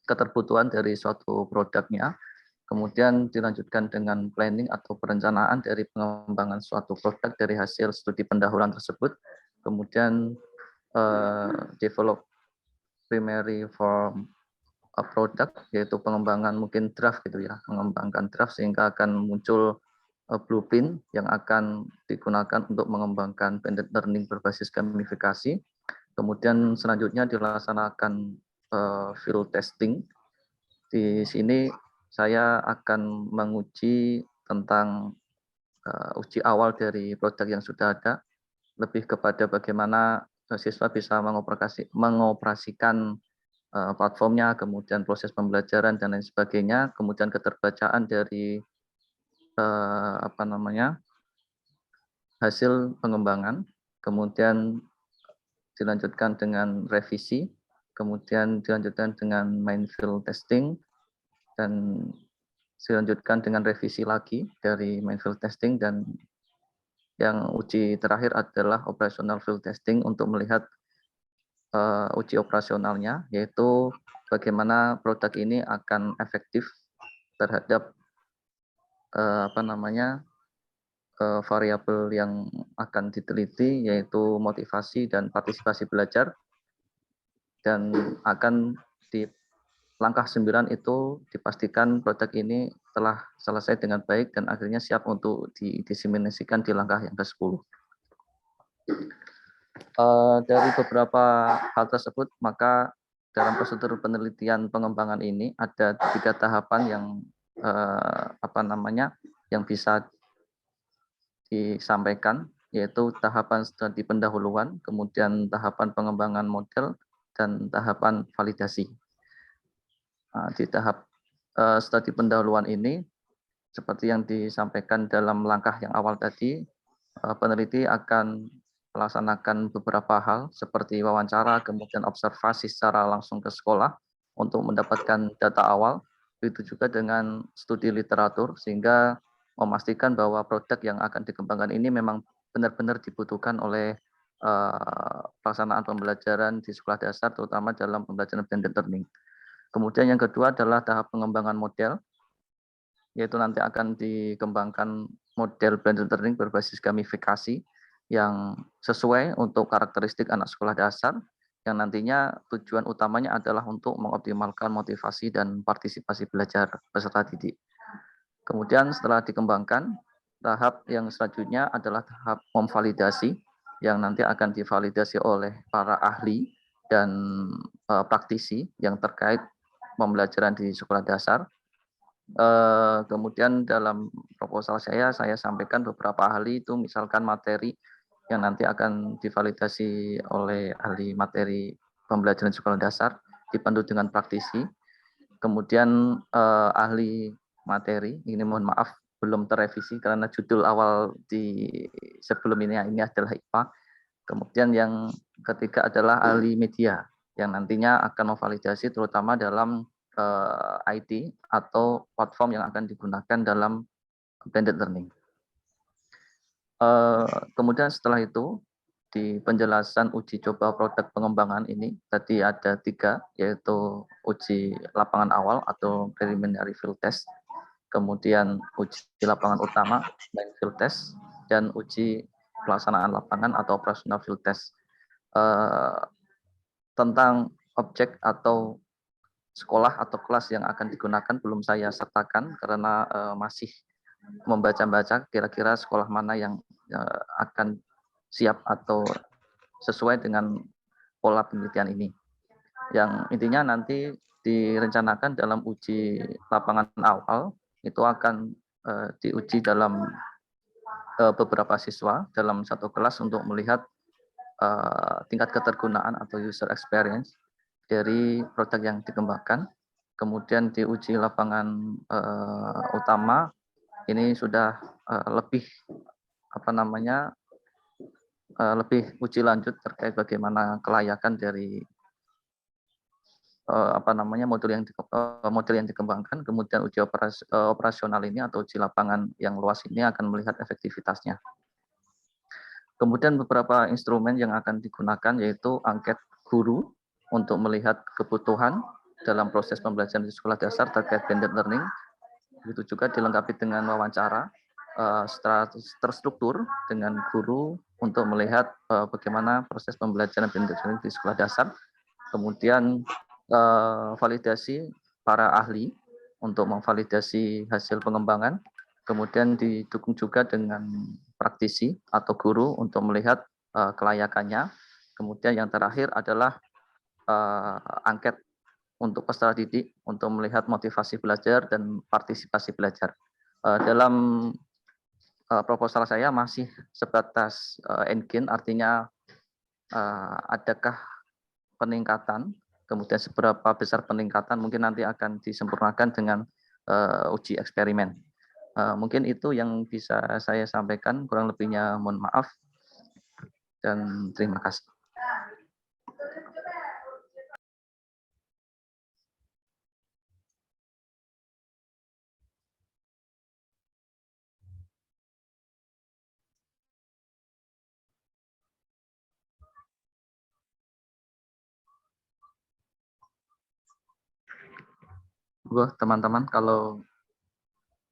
keterbutuhan dari suatu produknya, kemudian dilanjutkan dengan planning atau perencanaan dari pengembangan suatu produk dari hasil studi pendahuluan tersebut, kemudian develop primary form a product, yaitu pengembangan mungkin draft gitu ya, mengembangkan draft sehingga akan muncul blueprint yang akan digunakan untuk mengembangkan blended learning berbasis gamifikasi. Kemudian selanjutnya dilaksanakan field testing. Di sini saya akan menguji tentang uji awal dari produk yang sudah ada, lebih kepada bagaimana siswa bisa mengoperasikan platformnya, kemudian proses pembelajaran dan lain sebagainya, kemudian keterbacaan dari hasil pengembangan, kemudian dilanjutkan dengan revisi, kemudian dilanjutkan dengan main field testing, dan dilanjutkan dengan revisi lagi dari main field testing, dan yang uji terakhir adalah operational field testing untuk melihat uji operasionalnya, yaitu bagaimana produk ini akan efektif terhadap variabel yang akan diteliti, yaitu motivasi dan partisipasi belajar, dan akan di langkah 9 itu dipastikan produk ini telah selesai dengan baik dan akhirnya siap untuk didiseminasikan di langkah yang ke-10. Dari beberapa hal tersebut, maka dalam prosedur penelitian pengembangan ini ada 3 tahapan yang yang bisa disampaikan, yaitu tahapan studi pendahuluan, kemudian tahapan pengembangan model, dan tahapan validasi. Di tahap studi pendahuluan ini, seperti yang disampaikan dalam langkah yang awal tadi, peneliti akan melaksanakan beberapa hal seperti wawancara, kemudian observasi secara langsung ke sekolah untuk mendapatkan data awal, begitu juga dengan studi literatur, sehingga memastikan bahwa produk yang akan dikembangkan ini memang benar-benar dibutuhkan oleh pelaksanaan pembelajaran di sekolah dasar, terutama dalam pembelajaran blended learning. Kemudian yang kedua adalah tahap pengembangan model, yaitu nanti akan dikembangkan model blended learning berbasis gamifikasi yang sesuai untuk karakteristik anak sekolah dasar, yang nantinya tujuan utamanya adalah untuk mengoptimalkan motivasi dan partisipasi belajar peserta didik. Kemudian setelah dikembangkan, tahap yang selanjutnya adalah tahap memvalidasi, yang nanti akan divalidasi oleh para ahli dan praktisi yang terkait pembelajaran di sekolah dasar. Kemudian dalam proposal saya sampaikan beberapa ahli itu, misalkan materi yang nanti akan divalidasi oleh ahli materi pembelajaran sekolah dasar, dipandu dengan praktisi. Kemudian ahli materi, ini mohon maaf belum terrevisi karena judul awal di sebelum ini adalah IPA. Kemudian yang ketiga adalah ahli media yang nantinya akan memvalidasi terutama dalam IT atau platform yang akan digunakan dalam blended learning. Kemudian setelah itu di penjelasan uji coba produk pengembangan ini tadi ada 3, yaitu uji lapangan awal atau preliminary field test, kemudian uji lapangan utama main field test, dan uji pelaksanaan lapangan atau operational field test. Tentang objek atau sekolah atau kelas yang akan digunakan belum saya sertakan karena masih membaca-baca kira-kira sekolah mana yang akan siap atau sesuai dengan pola penelitian ini. Yang intinya nanti direncanakan dalam uji lapangan awal itu akan diuji dalam beberapa siswa dalam satu kelas untuk melihat tingkat ketergunaan atau user experience dari produk yang dikembangkan. Kemudian di uji lapangan utama ini sudah lebih lebih uji lanjut terkait bagaimana kelayakan dari model yang dikembangkan. Kemudian uji operasional ini atau uji lapangan yang luas ini akan melihat efektivitasnya. Kemudian beberapa instrumen yang akan digunakan yaitu angket guru untuk melihat kebutuhan dalam proses pembelajaran di sekolah dasar terkait blended learning. Begitu juga dilengkapi dengan wawancara terstruktur dengan guru untuk melihat bagaimana proses pembelajaran blended learning di sekolah dasar. Kemudian validasi para ahli untuk memvalidasi hasil pengembangan. Kemudian didukung juga dengan praktisi atau guru untuk melihat kelayakannya. Kemudian yang terakhir adalah angket untuk peserta didik untuk melihat motivasi belajar dan partisipasi belajar. Dalam proposal saya masih sebatas engine, artinya adakah peningkatan, kemudian seberapa besar peningkatan mungkin nanti akan disempurnakan dengan uji eksperimen. Mungkin itu yang bisa saya sampaikan, kurang lebihnya mohon maaf dan terima kasih. Teman-teman kalau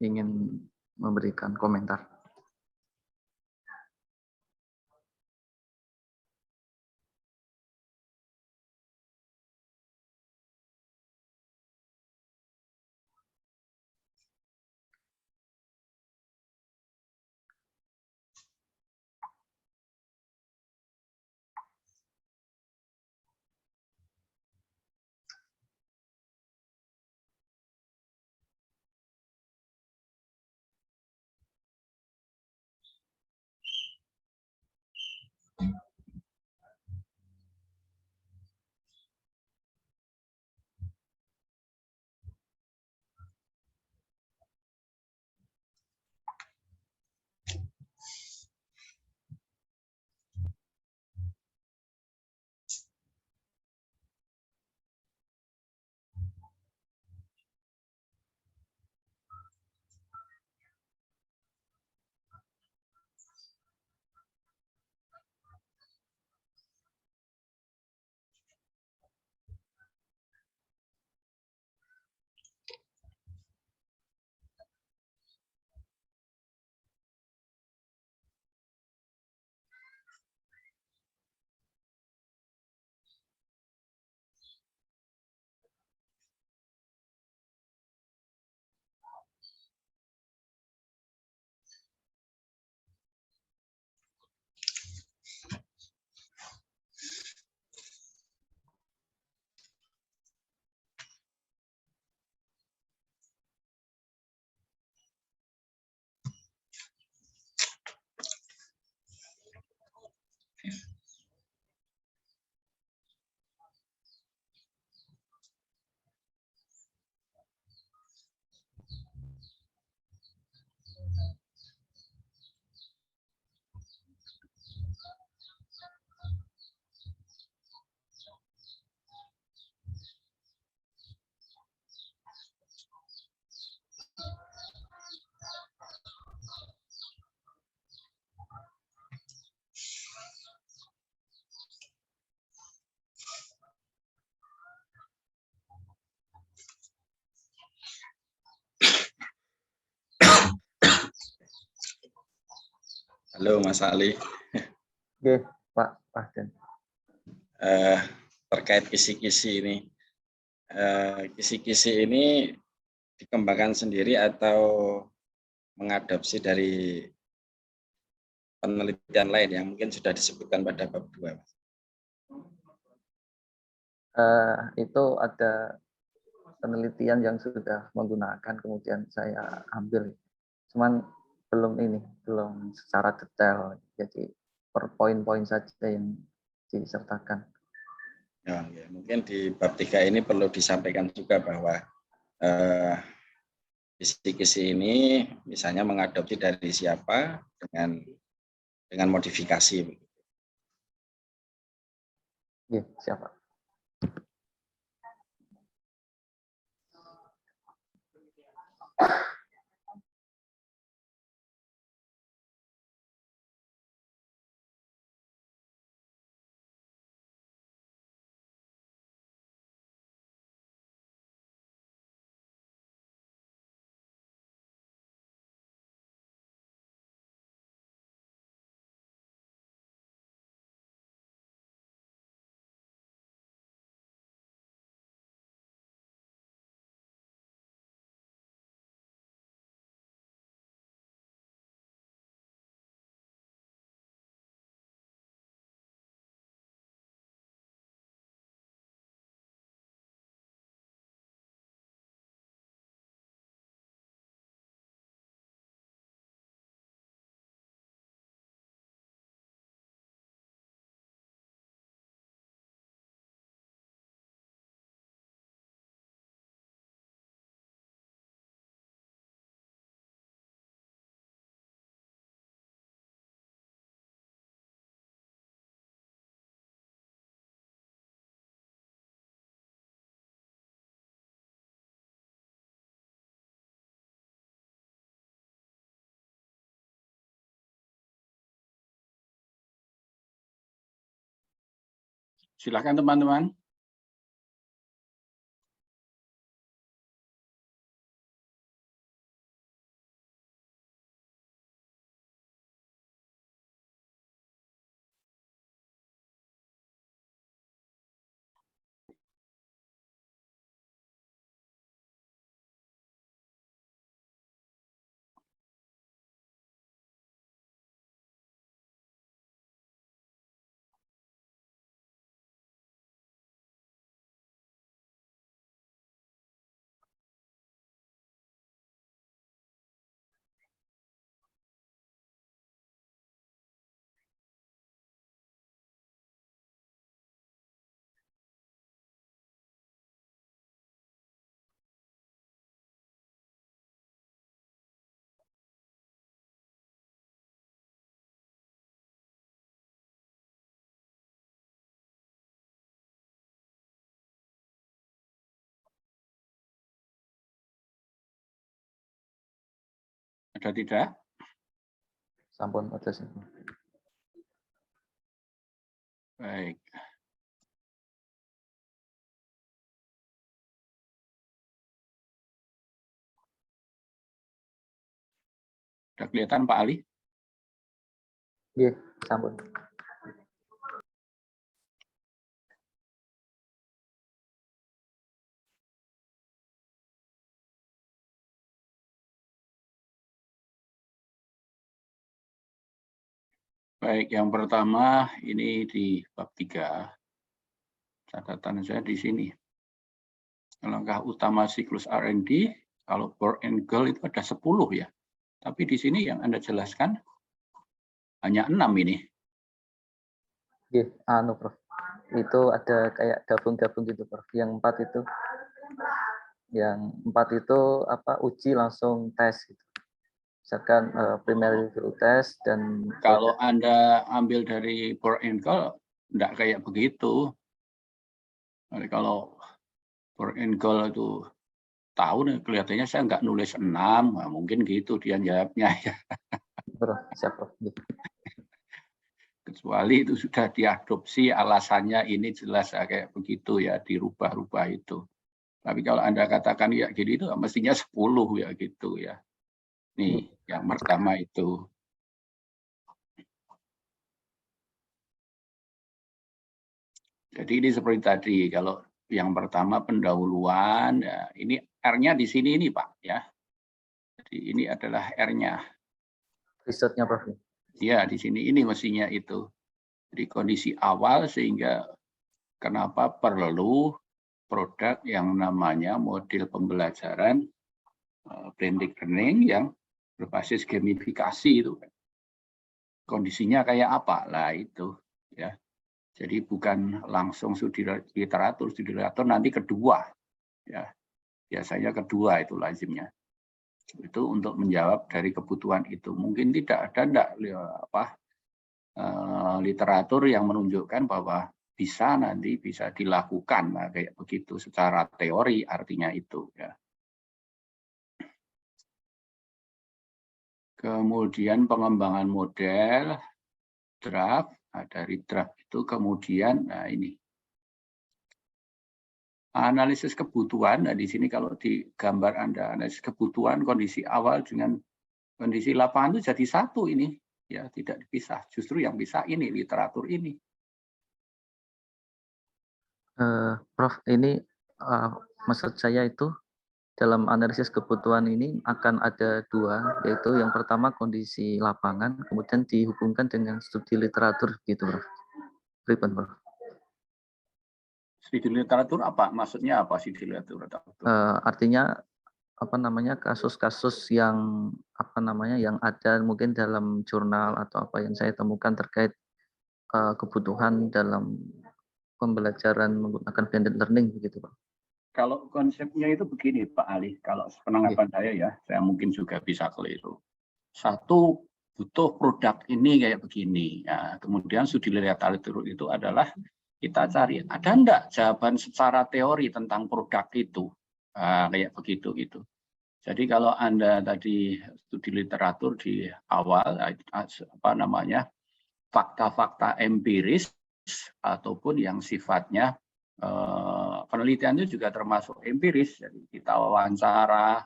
ingin memberikan komentar. Halo Mas Ali. Oke, Pak Den. Terkait kisi-kisi ini. Kisi-kisi ini dikembangkan sendiri atau mengadopsi dari penelitian lain yang mungkin sudah disebutkan pada bab 2? Itu ada penelitian yang sudah menggunakan, kemudian saya ambil. Cuman belum secara detail. Jadi per poin-poin saja yang disertakan. Ya, mungkin di bab 3 ini perlu disampaikan juga bahwa kisi-kisi ini misalnya mengadopsi dari siapa dengan modifikasi. Ya, siapa? Silakan teman-teman. Ada tidak? Sampun ada sih. Baik. Sudah kelihatan Pak Ali? Iya, sampun. Baik, yang pertama ini di bab 3. Catatan saya di sini. Langkah utama siklus R&D, kalau Bohr and Gale itu ada 10 ya. Tapi di sini yang Anda jelaskan hanya 6 ini. Iya, Prof. Itu ada kayak gabung-gabung gitu, Prof. Yang 4 itu apa, uji langsung tes gitu. Misalkan primary field test dan kalau Anda ambil dari Bohr and Gale enggak kayak begitu. Jadi kalau Bohr and Gale itu tahu nih, kelihatannya saya nggak nulis 6, nah, mungkin gitu dia jawabnya ya. Siapa? Kecuali itu sudah diadopsi, alasannya ini jelas kayak begitu ya, dirubah-rubah itu. Tapi kalau Anda katakan ya gini itu mestinya 10 ya gitu ya. Nih, yang pertama itu. Jadi ini seperti tadi, kalau yang pertama pendahuluan, ya, ini R-nya di sini ini Pak, ya. Jadi ini adalah R-nya. Risetnya Prof. Ya, di sini ini mestinya itu. Jadi kondisi awal sehingga kenapa perlu produk yang namanya model pembelajaran blended learning yang berbasis gamifikasi itu. Kondisinya kayak apa? Lah itu, ya. Jadi bukan langsung studi literatur nanti kedua, ya. Biasanya kedua itu lazimnya. Itu untuk menjawab dari kebutuhan itu. Mungkin tidak ada literatur yang menunjukkan bahwa nanti bisa dilakukan, nah, kayak begitu secara teori artinya itu, ya. Kemudian pengembangan model draft, nah, dari draft itu kemudian, nah ini analisis kebutuhan. Nah di sini kalau di gambar Anda analisis kebutuhan kondisi awal dengan kondisi lapangan itu jadi satu ini, ya, tidak dipisah. Justru yang bisa ini literatur ini. Prof, ini maksud saya itu dalam analisis kebutuhan ini akan ada dua, yaitu yang pertama kondisi lapangan, kemudian dihubungkan dengan studi literatur, gitu, Prof. Pripun, Prof? Studi literatur apa? Maksudnya apa studi literatur? Artinya apa namanya kasus-kasus yang yang ada mungkin dalam jurnal atau apa yang saya temukan terkait kebutuhan dalam pembelajaran menggunakan blended learning, begitu, Pak. Kalau konsepnya itu begini, Pak Ali, kalau penanggapan saya ya, saya mungkin juga bisa keliru. Satu, butuh produk ini kayak begini. Ya, kemudian studi literatur itu adalah kita cari, ada enggak jawaban secara teori tentang produk itu. Kayak begitu itu. Jadi kalau Anda tadi studi literatur di awal, fakta-fakta empiris ataupun yang sifatnya penelitian itu juga termasuk empiris. Jadi kita wawancara,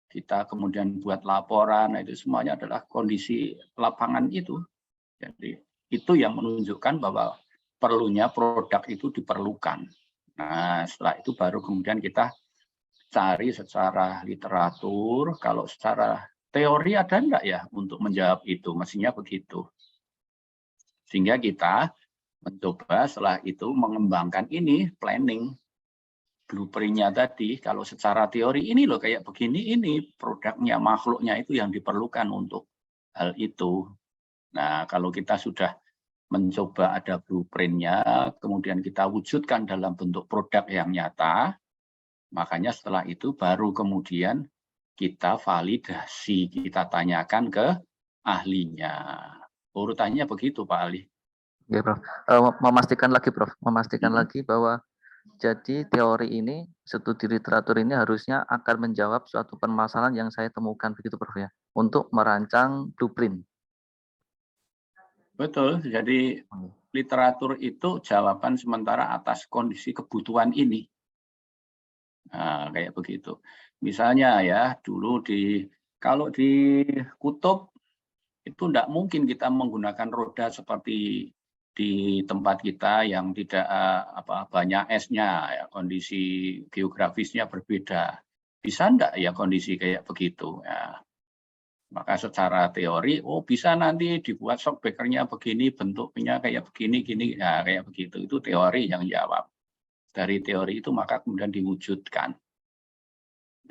kita kemudian buat laporan, nah itu semuanya adalah kondisi lapangan itu. Jadi itu yang menunjukkan bahwa perlunya produk itu diperlukan. Nah setelah itu baru kemudian kita cari secara literatur, kalau secara teori ada enggak ya untuk menjawab itu, mestinya begitu. Sehingga kita mencoba setelah itu mengembangkan ini, planning, blueprint-nya tadi, kalau secara teori ini loh kayak begini, ini produknya, makhluknya itu yang diperlukan untuk hal itu. Nah, kalau kita sudah mencoba ada blueprint-nya, kemudian kita wujudkan dalam bentuk produk yang nyata, makanya setelah itu baru kemudian kita validasi, kita tanyakan ke ahlinya. Urutannya begitu, Pak Ali. Ya, Prof. Memastikan lagi bahwa jadi teori ini, studi literatur ini harusnya akan menjawab suatu permasalahan yang saya temukan, begitu, Prof, ya, untuk merancang blueprint. Betul, jadi literatur itu jawaban sementara atas kondisi kebutuhan ini. Nah, kayak begitu. Misalnya ya, dulu kalau di kutub itu tidak mungkin kita menggunakan roda seperti di tempat kita yang tidak banyak esnya, ya, kondisi geografisnya berbeda. Bisa enggak ya kondisi kayak begitu? Ya. Maka secara teori, bisa nanti dibuat shockbreaker-nya begini, bentuknya kayak begini, gini, ya, kayak begitu. Itu teori yang jawab. Dari teori itu maka kemudian diwujudkan.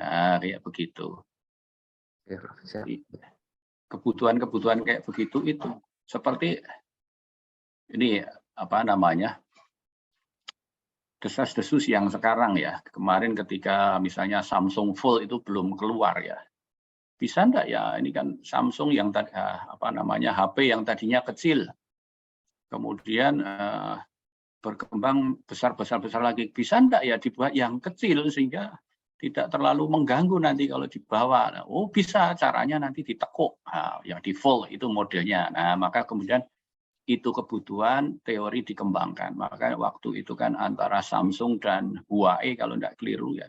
Nah, kayak begitu. Kebutuhan-kebutuhan kayak begitu itu seperti ini desas-desus yang sekarang ya. Kemarin ketika misalnya Samsung Fold itu belum keluar ya. Bisa enggak ya, ini kan Samsung yang HP yang tadinya kecil. Kemudian berkembang besar lagi. Bisa enggak ya dibuat yang kecil sehingga tidak terlalu mengganggu nanti kalau dibawa. Bisa, caranya nanti ditekuk. Nah, yang di fold itu modelnya. Nah, maka kemudian itu kebutuhan teori dikembangkan. Maka waktu itu kan antara Samsung dan Huawei kalau tidak keliru ya,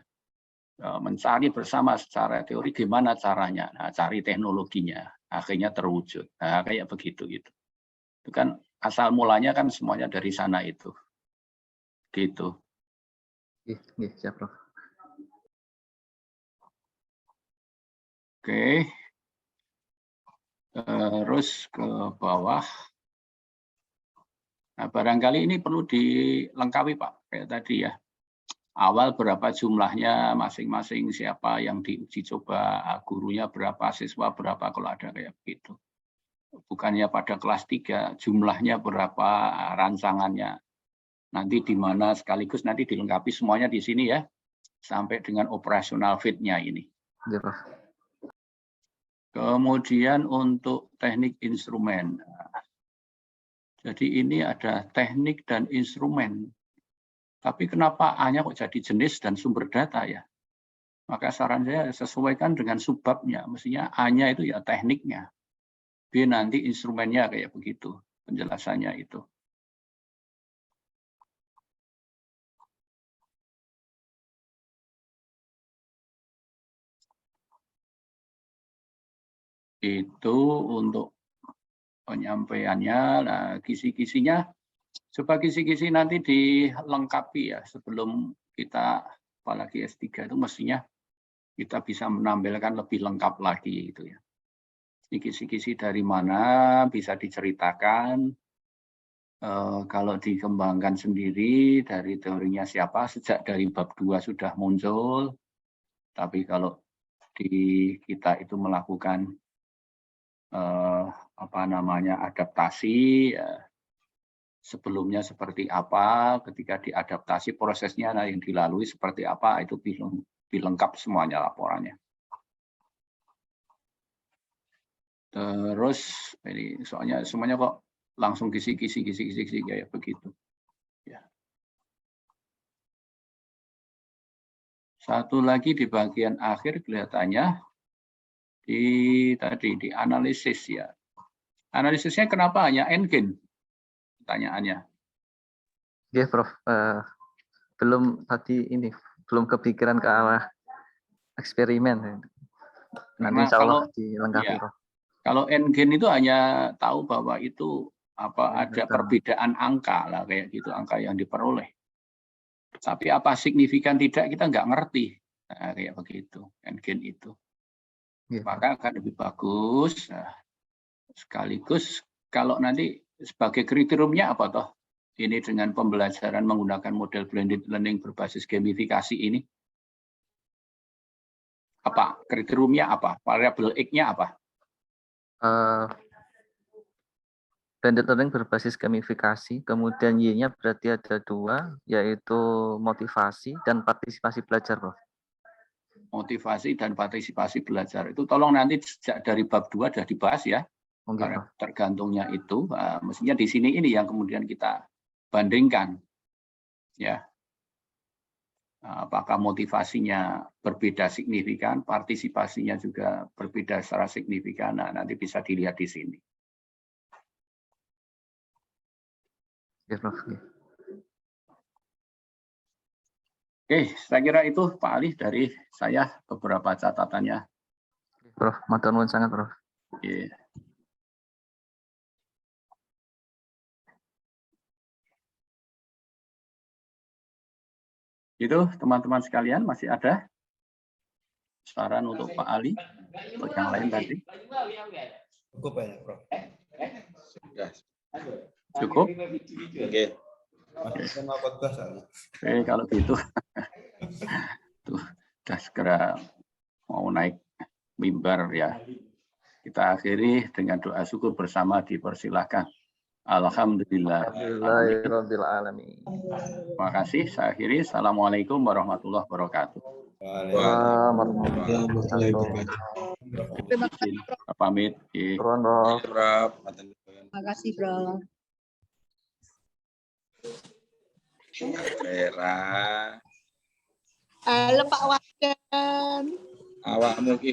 mencari bersama secara teori gimana caranya. Nah, cari teknologinya. Akhirnya terwujud. Nah, kayak begitu gitu. Itu kan asal mulanya kan semuanya dari sana itu. Gitu. Siap, Prof. Oke. Terus ke bawah. Nah, barangkali ini perlu dilengkapi, Pak, kayak tadi ya. Awal berapa jumlahnya masing-masing, siapa yang diuji coba, gurunya berapa, siswa berapa, kalau ada kayak begitu. Bukannya pada kelas 3, jumlahnya berapa, rancangannya. Nanti di mana sekaligus nanti dilengkapi semuanya di sini ya, sampai dengan operasional fit-nya ini. Ya, Prof. Kemudian untuk teknik instrumen. Jadi ini ada teknik dan instrumen. Tapi kenapa A-nya kok jadi jenis dan sumber data ya? Maka saran saya sesuaikan dengan subbabnya. Mestinya A-nya itu ya tekniknya. B nanti instrumennya kayak begitu. Penjelasannya itu. Itu untuk penyampaiannya. Nah, kisi-kisinya. Coba kisi-kisi nanti dilengkapi ya sebelum kita, apalagi S3 itu mestinya kita bisa menampilkan lebih lengkap lagi gitu ya. Kisi-kisi dari mana bisa diceritakan. Kalau dikembangkan sendiri dari teorinya siapa, sejak dari bab 2 sudah muncul. Tapi kalau di kita itu melakukan adaptasi, sebelumnya seperti apa, ketika diadaptasi prosesnya yang dilalui seperti apa, itu lebih lengkap semuanya laporannya. Terus ini soalnya semuanya kok langsung kisi-kisi kayak begitu. Ya. Satu lagi di bagian akhir kelihatannya di analisis ya. Analisisnya kenapa hanya n-gain? Pertanyaannya. Ya, Prof. Belum kepikiran ke arah eksperimen. Nanti insya Allah dilengkapi, Prof. Kalau n-gain itu hanya tahu bahwa itu ada perbedaan angka lah kayak gitu, angka yang diperoleh. Tapi apa signifikan tidak kita nggak ngerti. Nah, kayak begitu n-gain itu. Maka akan lebih bagus. Nah, sekaligus kalau nanti sebagai kriteriumnya apa toh? Ini dengan pembelajaran menggunakan model blended learning berbasis gamifikasi ini. Apa kriteriumnya apa? Variabel X-nya apa? Blended learning berbasis gamifikasi, kemudian Y-nya berarti ada 2, yaitu motivasi dan partisipasi belajar, Prof. Motivasi dan partisipasi belajar itu tolong nanti sejak dari bab 2 sudah dibahas ya. Karena tergantungnya itu mestinya di sini ini yang kemudian kita bandingkan ya. Apakah motivasinya berbeda signifikan, partisipasinya juga berbeda secara signifikan. Nah, nanti bisa dilihat di sini. Ya, Prof. Oke, saya kira itu Pak Ali dari saya beberapa catatannya. Prof, matur nuwun sangat, Prof. Oke. Itu teman-teman sekalian masih ada saran untuk Pak Ali, untuk yang lain tadi? Cukup ya, Prof. Sudah. Cukup? Oke. Oke, kalau gitu. Tuh, sudah segera mau naik mimbar ya. Kita akhiri dengan doa syukur bersama, dipersilahkan. Alhamdulillah. Alhamdulillahirrahmanirrahim. Terima kasih. Saya akhiri. Assalamualaikum warahmatullahi wabarakatuh. Terima kasih, Prof. Pamit. Terima kasih, Prof. Vera. Halo Pak Waden. Awakmu